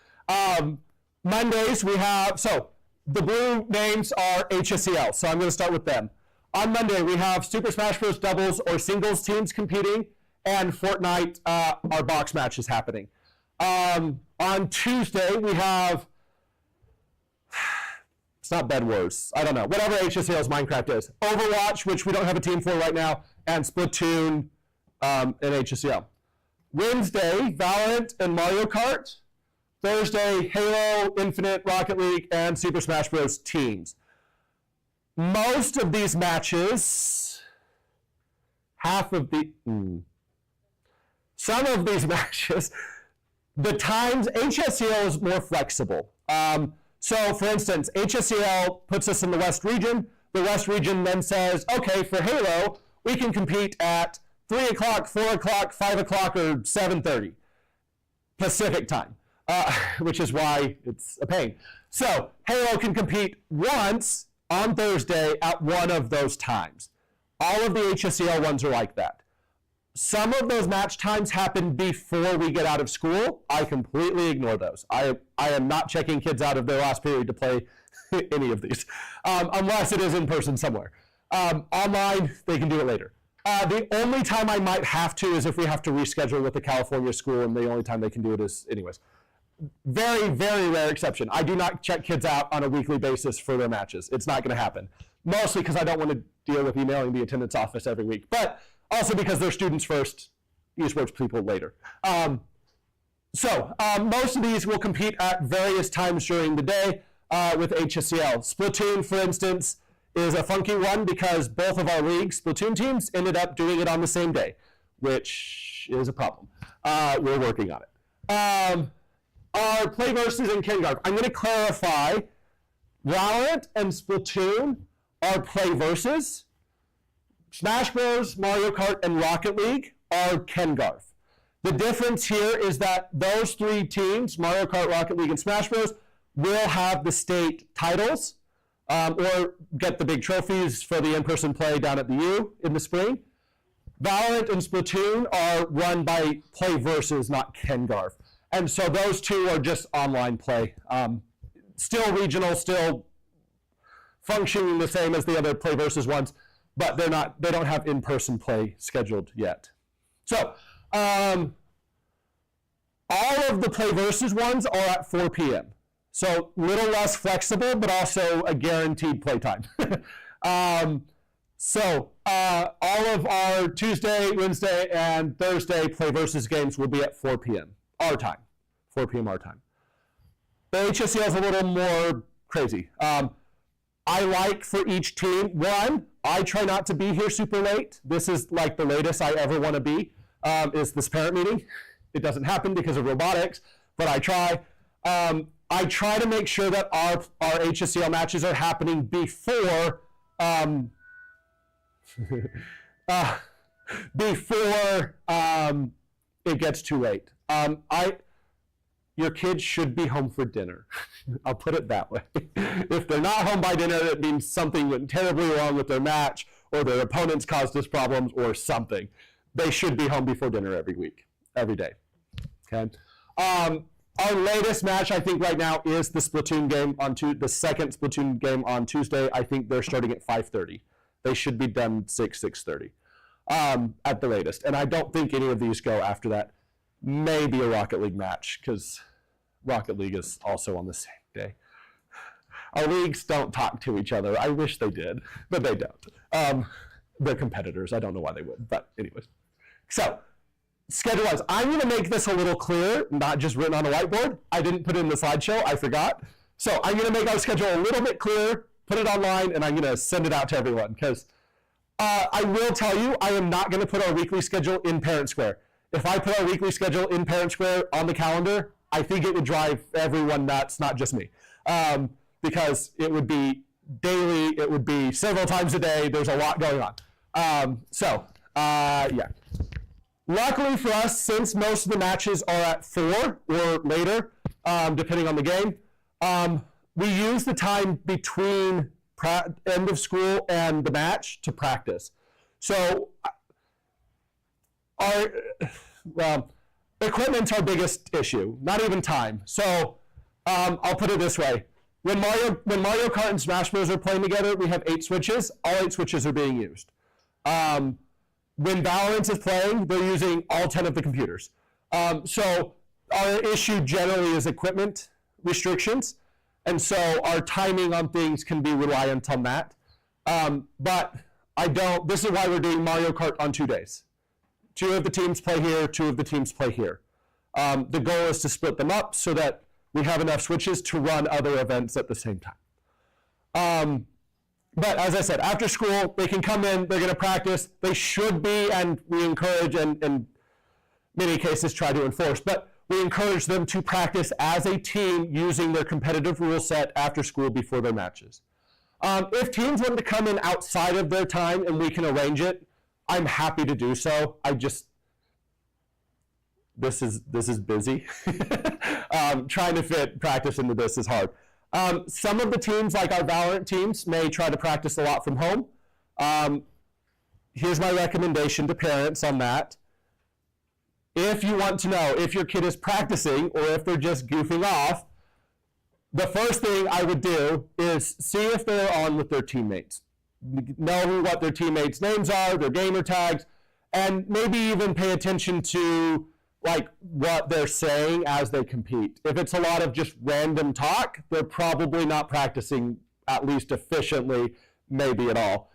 Mondays we have, so the blue names are HSEL, so I'm going to start with them. On Monday we have Super Smash Bros. Doubles or singles teams competing, and Fortnite, our box match is happening. On Tuesday we have, it's not Bed Wars, I don't know, whatever HSEL's Minecraft is. Overwatch, which we don't have a team for right now, and Splatoon and HSEL. Wednesday, Valorant and Mario Kart. Thursday, Halo, Infinite, Rocket League, and Super Smash Bros. Teams. Most of these matches, some of these matches, the times, HSEL is more flexible. So, for instance, HSEL puts us in the West region. The West region then says, okay, for Halo, we can compete at 3 o'clock, 4 o'clock, 5 o'clock, or 7:30 Pacific time, which is why it's a pain. So, Halo can compete once on Thursday at one of those times. All of the HSEL ones are like that. Some of those match times happen before we get out of school. I completely ignore those. I am not checking kids out of their last period to play any of these, unless it is in person somewhere. Online, they can do it later. The only time I might have to is if we have to reschedule with the California school, and the only time they can do it is anyways. Very, very rare exception. I do not check kids out on a weekly basis for their matches. It's not going to happen. Mostly because I don't want to deal with emailing the attendance office every week, but also because they're students first, esports people later. Most of these will compete at various times during the day with HSCL. Splatoon, for instance, is a funky one because both of our league Splatoon teams ended up doing it on the same day, which is a problem. We're working on it. Our play versus in kindergarten. I'm going to clarify. Valorant and Splatoon are play versus. Smash Bros, Mario Kart, and Rocket League are Kengarf. The difference here is that those three teams, Mario Kart, Rocket League, and Smash Bros, will have the state titles or get the big trophies for the in-person play down at the U in the spring. Valorant and Splatoon are run by play versus, not Kengarf. And so those two are just online play. Still regional, still functioning the same as the other play versus ones, but they don't have in-person play scheduled yet. So all of the play versus ones are at 4 p.m. So a little less flexible, but also a guaranteed play time. All of our Tuesday, Wednesday, and Thursday play versus games will be at 4 p.m. our time, 4 p.m. our time. The HSCL is a little more crazy. I like for each team, one, I try not to be here super late. This is like the latest I ever want to be, is this parent meeting. It doesn't happen because of robotics, but I try. I try to make sure that our HSCL matches are happening before it gets too late. Your kids should be home for dinner. I'll put it that way. If they're not home by dinner, it means something went terribly wrong with their match, or their opponents caused us problems, or something. They should be home before dinner every week, every day. Okay. Our latest match, I think, right now is the Splatoon game the second Splatoon game on Tuesday. I think they're starting at 5:30. They should be done 6:30 at the latest. And I don't think any of these go after that. Maybe a Rocket League match, because Rocket League is also on the same day. Our leagues don't talk to each other. I wish they did, but they don't. They're competitors. I don't know why they would, but anyways. So, schedule-wise, I'm going to make this a little clearer, not just written on a whiteboard. I didn't put it in the slideshow. I forgot. So I'm going to make our schedule a little bit clearer, put it online, and I'm going to send it out to everyone, because I will tell you, I am not going to put our weekly schedule in Parent Square. If I put our weekly schedule in Parent Square on the calendar, I think it would drive everyone nuts, not just me. Because it would be daily, it would be several times a day, there's a lot going on. Yeah. Luckily for us, since most of the matches are at 4 or later, depending on the game, we use the time between end of school and the match to practice. So our equipment's our biggest issue, not even time. So I'll put it this way. When Mario Kart and Smash Bros. Are playing together, we have 8 switches. All 8 switches are being used. When Valorant is playing, they're using all 10 of the computers. So our issue generally is equipment restrictions. And so our timing on things can be reliant on that. But this is why we're doing Mario Kart on 2 days. 2 of the teams play here, 2 of the teams play here. The goal is to split them up so that we have enough switches to run other events at the same time. But as I said, after school, they can come in, they're going to practice. They should be, and we encourage, and in many cases try to enforce, but we encourage them to practice as a team using their competitive rule set after school before their matches. If teams want to come in outside of their time and we can arrange it, I'm happy to do so. This is busy. Trying to fit practice into this is hard. Some of the teams, like our Valorant teams, may try to practice a lot from home. Here's my recommendation to parents on that. If you want to know if your kid is practicing or if they're just goofing off, the first thing I would do is see if they're on with their teammates. Know what their teammates' names are, their gamer tags, and maybe even pay attention to like what they're saying as they compete. If it's a lot of just random talk, they're probably not practicing at least efficiently, maybe at all.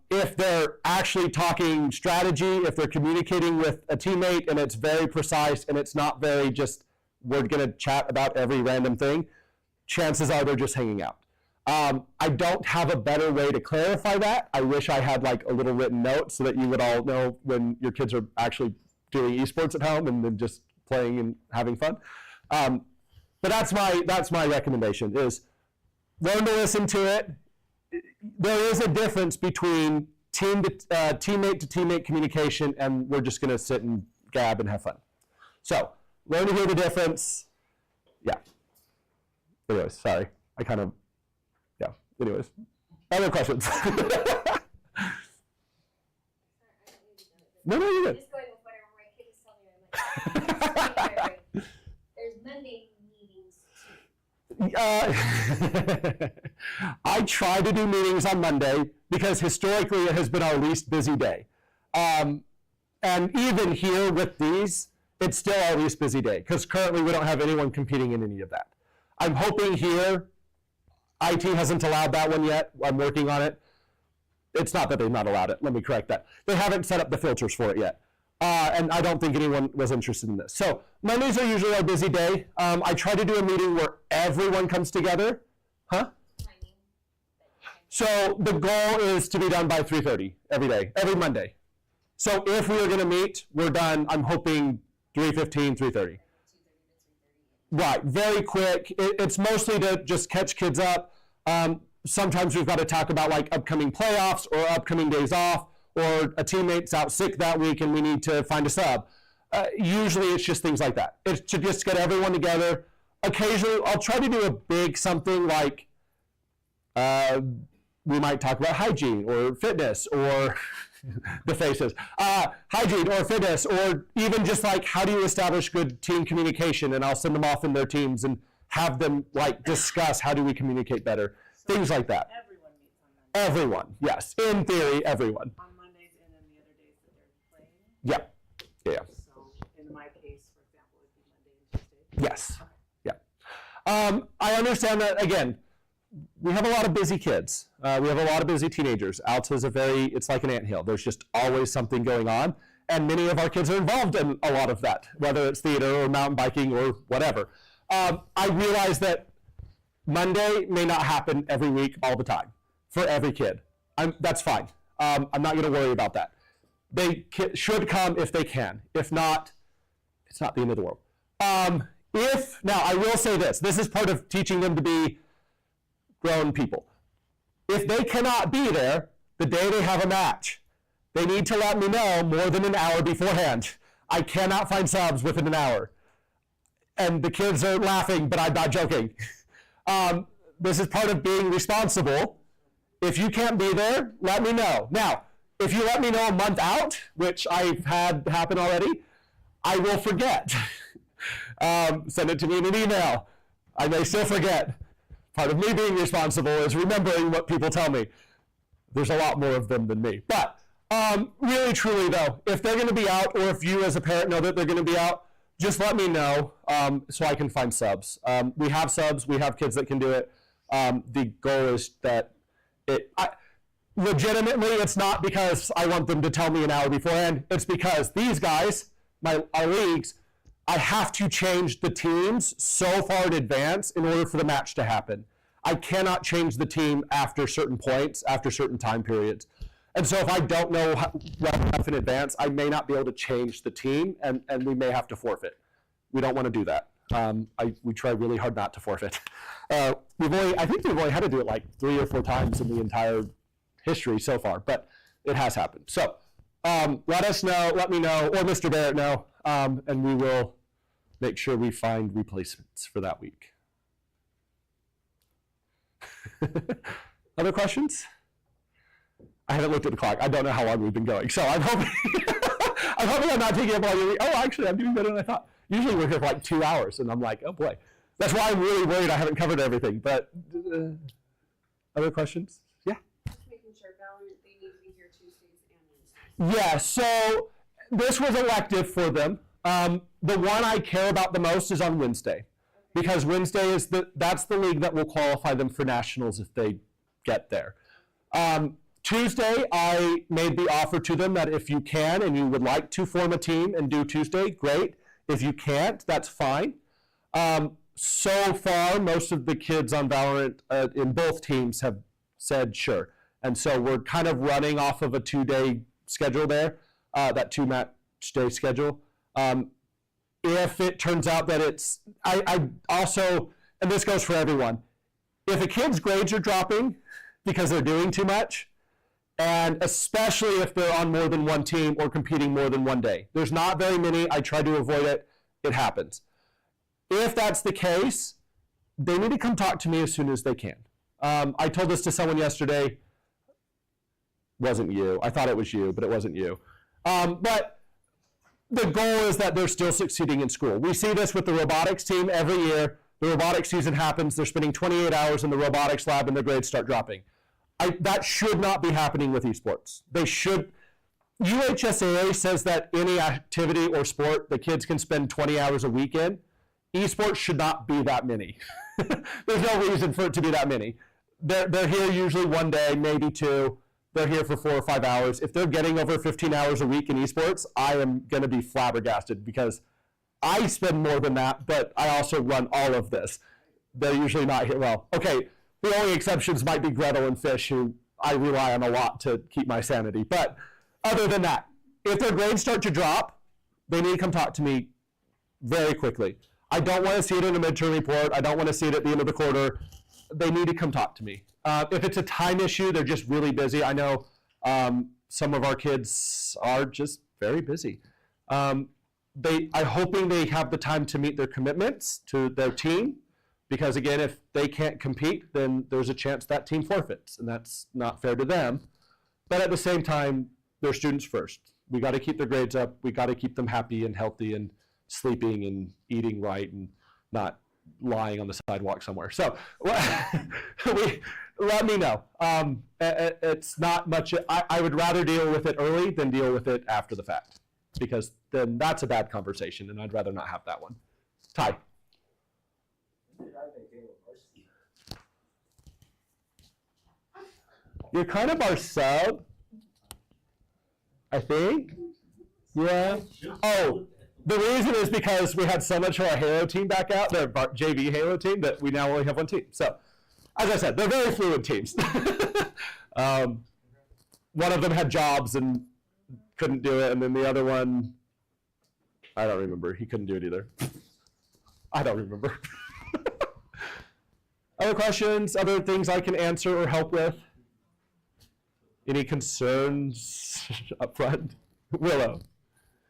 If they're actually talking strategy, if they're communicating with a teammate and it's very precise and it's not very just, we're going to chat about every random thing, chances are they're just hanging out. I don't have a better way to clarify that. I wish I had like a little written note so that you would all know when your kids are actually doing esports at home and then just playing and having fun. But that's my recommendation is learn to listen to it. There is a difference between teammate to teammate communication and we're just going to sit and gab and have fun. So learn to hear the difference. Yeah. Anyways, sorry. Anyways, other questions? No, you're good. Just going with whatever my kid is telling me. I'm like, there's Monday meetings. I try to do meetings on Monday because historically it has been our least busy day. And even here with these, it's still our least busy day because currently we don't have anyone competing in any of that. I'm hoping here, IT hasn't allowed that one yet. I'm working on it. It's not that they've not allowed it. Let me correct that. They haven't set up the filters for it yet. And I don't think anyone was interested in this. So Mondays are usually our busy day. I try to do a meeting where everyone comes together. Huh? So the goal is to be done by 3:30 every day, every Monday. So if we are going to meet, we're done, I'm hoping 3:15, 3:30. Right, very quick. It's mostly to just catch kids up. Sometimes we've got to talk about like upcoming playoffs or upcoming days off, or a teammate's out sick that week and we need to find a sub. Usually it's just things like that. It's to just get everyone together. Occasionally I'll try to do a big something like we might talk about hygiene or fitness or the faces, hygiene or fitness, or even just like how do you establish good team communication, and I'll send them off in their teams and have them like discuss how do we communicate better, things like that. Everyone meets on Monday. Everyone, yes, in theory, everyone. On Mondays and then the other days that they're playing. Yeah. So in my case, for example, it would be Monday and Tuesday. Yes. Yeah. I understand that, again, we have a lot of busy kids. We have a lot of busy teenagers. Alta is it's like an anthill. There's just always something going on. And many of our kids are involved in a lot of that, whether it's theater or mountain biking or whatever. I realize that Monday may not happen every week all the time for every kid. That's fine. I'm not going to worry about that. They should come if they can. If not, it's not the end of the world. Now, I will say this. This is part of teaching them to be grown people. If they cannot be there the day they have a match, they need to let me know more than an hour beforehand. I cannot find subs within an hour. And the kids are laughing, but I'm not joking. This is part of being responsible. If you can't be there, let me know. Now, if you let me know a month out, which I've had happen already, I will forget. Send it to me in an email. I may still forget. Part of me being responsible is remembering what people tell me. There's a lot more of them than me. But really, truly, though, if they're going to be out, or if you as a parent know that they're going to be out, just let me know so I can find subs. We have subs. We have kids that can do it. The goal is that legitimately, it's not because I want them to tell me an hour beforehand. It's because these guys, our leagues, I have to change the teams so far in advance in order for the match to happen. I cannot change the team after certain points, after certain time periods. And so if I don't know well enough in advance, I may not be able to change the team, and we may have to forfeit. We don't want to do that. We try really hard not to forfeit. I think we've only had to do it like 3 or 4 times in the entire history so far, but it has happened. So let us know, let me know, or Mr. Barrett know, and we will make sure we find replacements for that week. Other questions? I haven't looked at the clock. I don't know how long we've been going, so I'm hoping I'm not taking up all your week. Oh, actually, I'm doing better than I thought. Usually we're here for like 2 hours, and I'm like, oh boy. That's why I'm really worried I haven't covered everything. But other questions? Yeah. Just making sure, Valiant, they need to be here Tuesdays and Wednesdays. Yeah. So this was elective for them. The one I care about the most is on Wednesday, because Wednesday is that's the league that will qualify them for nationals if they get there. Tuesday, I made the offer to them that if you can and you would like to form a team and do Tuesday, great. If you can't, that's fine. So far, most of the kids on Valorant in both teams have said sure. And so we're kind of running off of a 2-day schedule there, that 2-match day schedule. If it turns out that it's, I also, and this goes for everyone, if a kid's grades are dropping because they're doing too much, and especially if they're on more than one team or competing more than one day. There's not very many. I try to avoid it. It happens. If that's the case, they need to come talk to me as soon as they can. I told this to someone yesterday. Wasn't you. I thought it was you, but it wasn't you. But the goal is that they're still succeeding in school. We see this with the robotics team every year. The robotics season happens. They're spending 28 hours in the robotics lab and their grades start dropping. That should not be happening with esports. They should. UHSAA says that any activity or sport the kids can spend 20 hours a week in. Esports should not be that many. There's no reason for it to be that many. They're here usually one day, maybe two. They're here for 4 or 5 hours. If they're getting over 15 hours a week in esports, I am going to be flabbergasted because I spend more than that, but I also run all of this. They're usually not here. Well, okay. The only exceptions might be Gretel and Fish, who I rely on a lot to keep my sanity. But other than that, if their grades start to drop, they need to come talk to me very quickly. I don't want to see it in a midterm report. I don't want to see it at the end of the quarter. They need to come talk to me. If it's a time issue, they're just really busy. I know some of our kids are just very busy. I'm hoping they have the time to meet their commitments to their team. Because again, if they can't compete, then there's a chance that team forfeits, and that's not fair to them. But at the same time, they're students first. We got to keep their grades up. We got to keep them happy and healthy and sleeping and eating right and not lying on the sidewalk somewhere. So let me know. It's not much. I would rather deal with it early than deal with it after the fact, because then that's a bad conversation, and I'd rather not have that one. Ty. You're kind of our sub, I think. Yeah. Oh, the reason is because we had so much of our Halo team back out, the JV Halo team, that we now only have one team. So, as I said, they're very fluid teams. One of them had jobs and couldn't do it, and then the other one, I don't remember. He couldn't do it either. I don't remember. Other questions, other things I can answer or help with? Any concerns up front? Willow.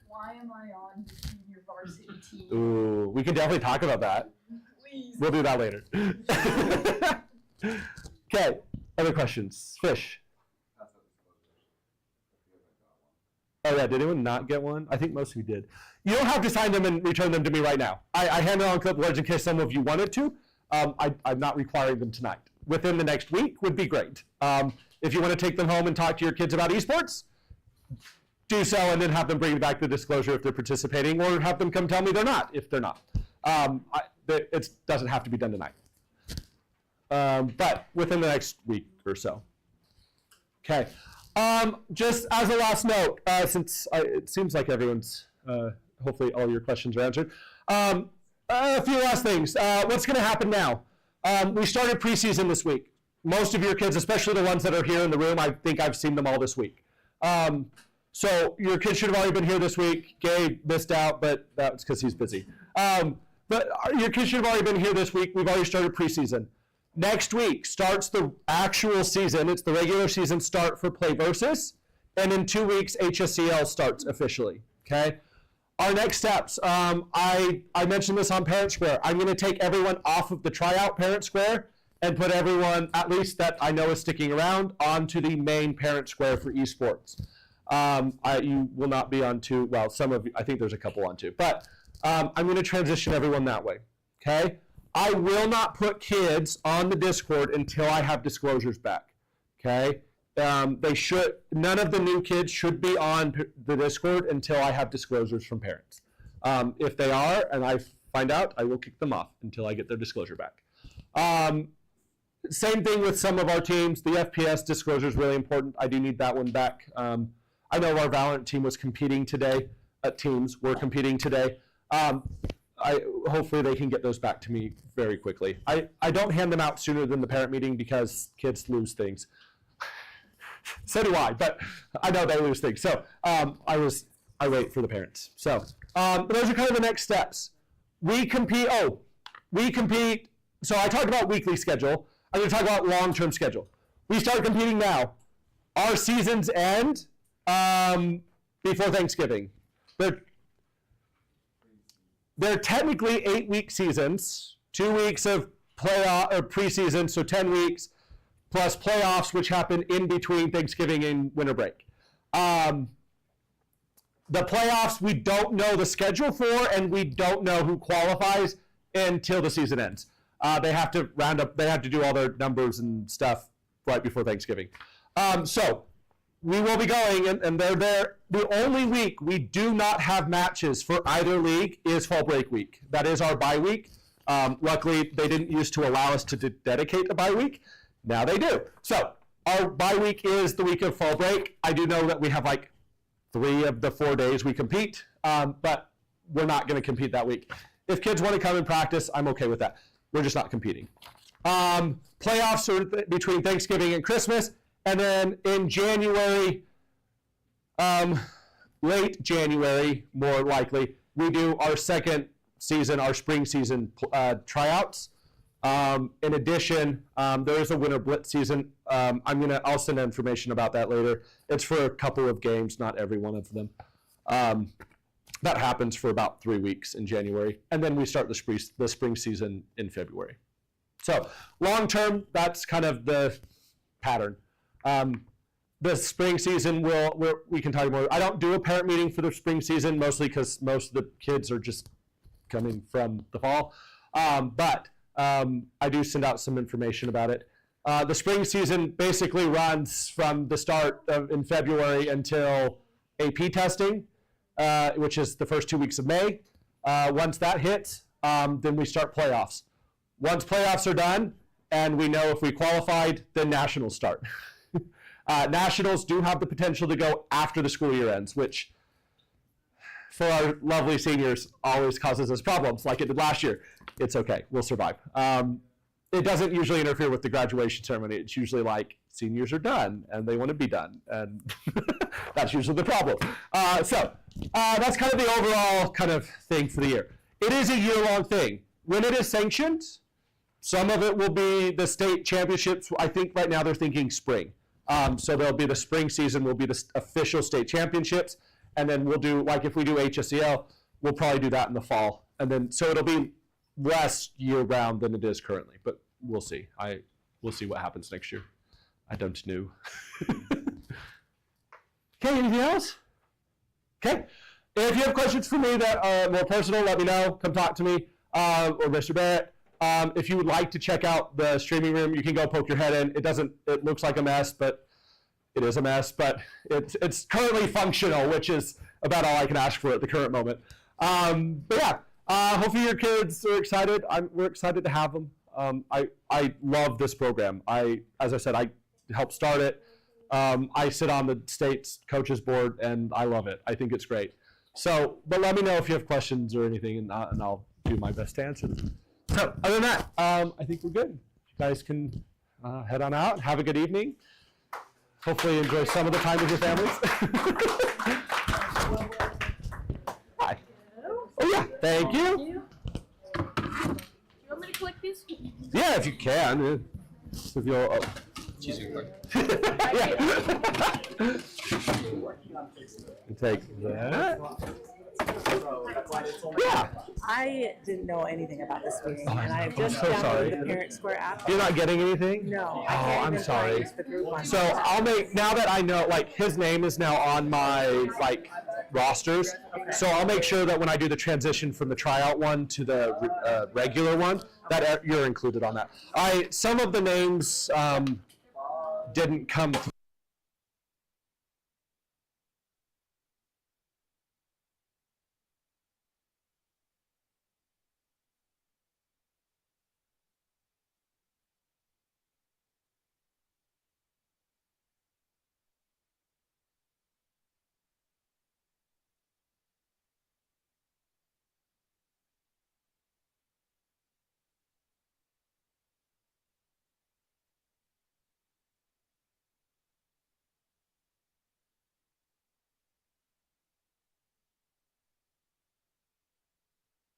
Why am I on the senior varsity team? Ooh, we can definitely talk about that. Please. We'll do that later. Okay, other questions? Fish. Oh yeah, did anyone not get one? I think most of you did. You don't have to sign them and return them to me right now. I handed on clipboards in case some of you wanted to. I'm not requiring them tonight. Within the next week would be great. If you want to take them home and talk to your kids about esports, do so and then have them bring back the disclosure if they're participating, or have them come tell me they're not if they're not. It doesn't have to be done tonight. But within the next week or so. Okay. Just as a last note, since it seems like everyone's, hopefully all your questions are answered. A few last things. What's going to happen now? We started preseason this week. Most of your kids, especially the ones that are here in the room, I think I've seen them all this week. So your kids should have already been here this week. Gabe missed out, but that's because he's busy. But your kids should have already been here this week. We've already started preseason. Next week starts the actual season. It's the regular season start for Play Versus. And in 2 weeks, HSCL starts officially. Okay? Our next steps, I mentioned this on Parent Square. I'm going to take everyone off of the tryout Parent Square and put everyone, at least that I know is sticking around, onto the main Parent Square for esports. You will not be on to, well, some of you, I think there's a couple on to, but I'm going to transition everyone that way. Okay? I will not put kids on the Discord until I have disclosures back. Okay? None of the new kids should be on the Discord until I have disclosures from parents. If they are, and I find out, I will kick them off until I get their disclosure back. Same thing with some of our teams. The FPS disclosure is really important. I do need that one back. I know our Valorant team was competing today. Teams were competing today. Hopefully they can get those back to me very quickly. I don't hand them out sooner than the parent meeting because kids lose things. So do I, but I know they lose things. So I wait for the parents. So but those are kind of the next steps. We compete. So I talked about weekly schedule. I'm going to talk about long-term schedule. We start competing now. Our seasons end before Thanksgiving. They're technically 8-week seasons, 2 weeks of playoff or preseason, so 10 weeks, plus playoffs, which happen in between Thanksgiving and winter break. The playoffs, we don't know the schedule for, and we don't know who qualifies until the season ends. They have to round up, they have to do all their numbers and stuff right before Thanksgiving. So we will be going, and they're there. The only week we do not have matches for either league is fall break week. That is our bye week. Luckily, they didn't used to allow us to dedicate a bye week. Now they do. So our bye week is the week of fall break. I do know that we have like 3 of the 4 days we compete, but we're not going to compete that week. If kids want to come and practice, I'm okay with that. We're just not competing. Playoffs are between Thanksgiving and Christmas, and then in January, late January, more likely, we do our second season, our spring season tryouts. In addition, there is a winter blitz season. I'll send information about that later. It's for a couple of games, not every one of them. That happens for about 3 weeks in January, and then we start the spring season in February. So long term, that's kind of the pattern. The spring season, we can talk more. I don't do a parent meeting for the spring season, mostly because most of the kids are just coming from the fall. But I do send out some information about it. The spring season basically runs from the start in February until AP testing, which is the first 2 weeks of May. Once that hits, then we start playoffs. Once playoffs are done and we know if we qualified, then nationals start. Nationals do have the potential to go after the school year ends, which for our lovely seniors always causes us problems like it did last year. It's okay, we'll survive. It doesn't usually interfere with the graduation ceremony. It's usually like seniors are done and they want to be done, and that's usually the problem. So that's kind of the overall kind of thing for the year. It is a year-long thing. When it is sanctioned, some of it will be the state championships. I think right now they're thinking spring. So there'll be the spring season will be the official state championships, and then we'll do, like if we do HSEL, we'll probably do that in the fall. And then, so it'll be less year-round than it is currently, but we'll see. We'll see what happens next year. I don't know. Okay, anything else? Okay. If you have questions for me that are more personal, let me know. Come talk to me or Mr. Barrett. If you would like to check out the streaming room, you can go poke your head in. It looks like a mess, but it is a mess. But it's currently functional, which is about all I can ask for at the current moment. But yeah, hopefully your kids are excited. We're excited to have them. I love this program. As I said, I helped start it. I sit on the state's coaches board, and I love it. I think it's great. So, but let me know if you have questions or anything, and I'll do my best to answer them. So, other than that, I think we're good. You guys can head on out. Have a good evening. Hopefully enjoy some of the time with your families. Hi. Oh, yeah. Thank you. You want me to collect these? Yeah, if you can. If you'll, yeah. Take that. Yeah. I didn't know anything about this meeting, and I just so sorry. downloaded the Parent Square app. You're not getting anything? No, Oh, I can't I'm even sorry. use the group on So I'll make, now that I know, like, his name is now on my, like, rosters, so I'll make sure that when I do the transition from the tryout one to the regular one, that you're included on that. Some of the names didn't come through.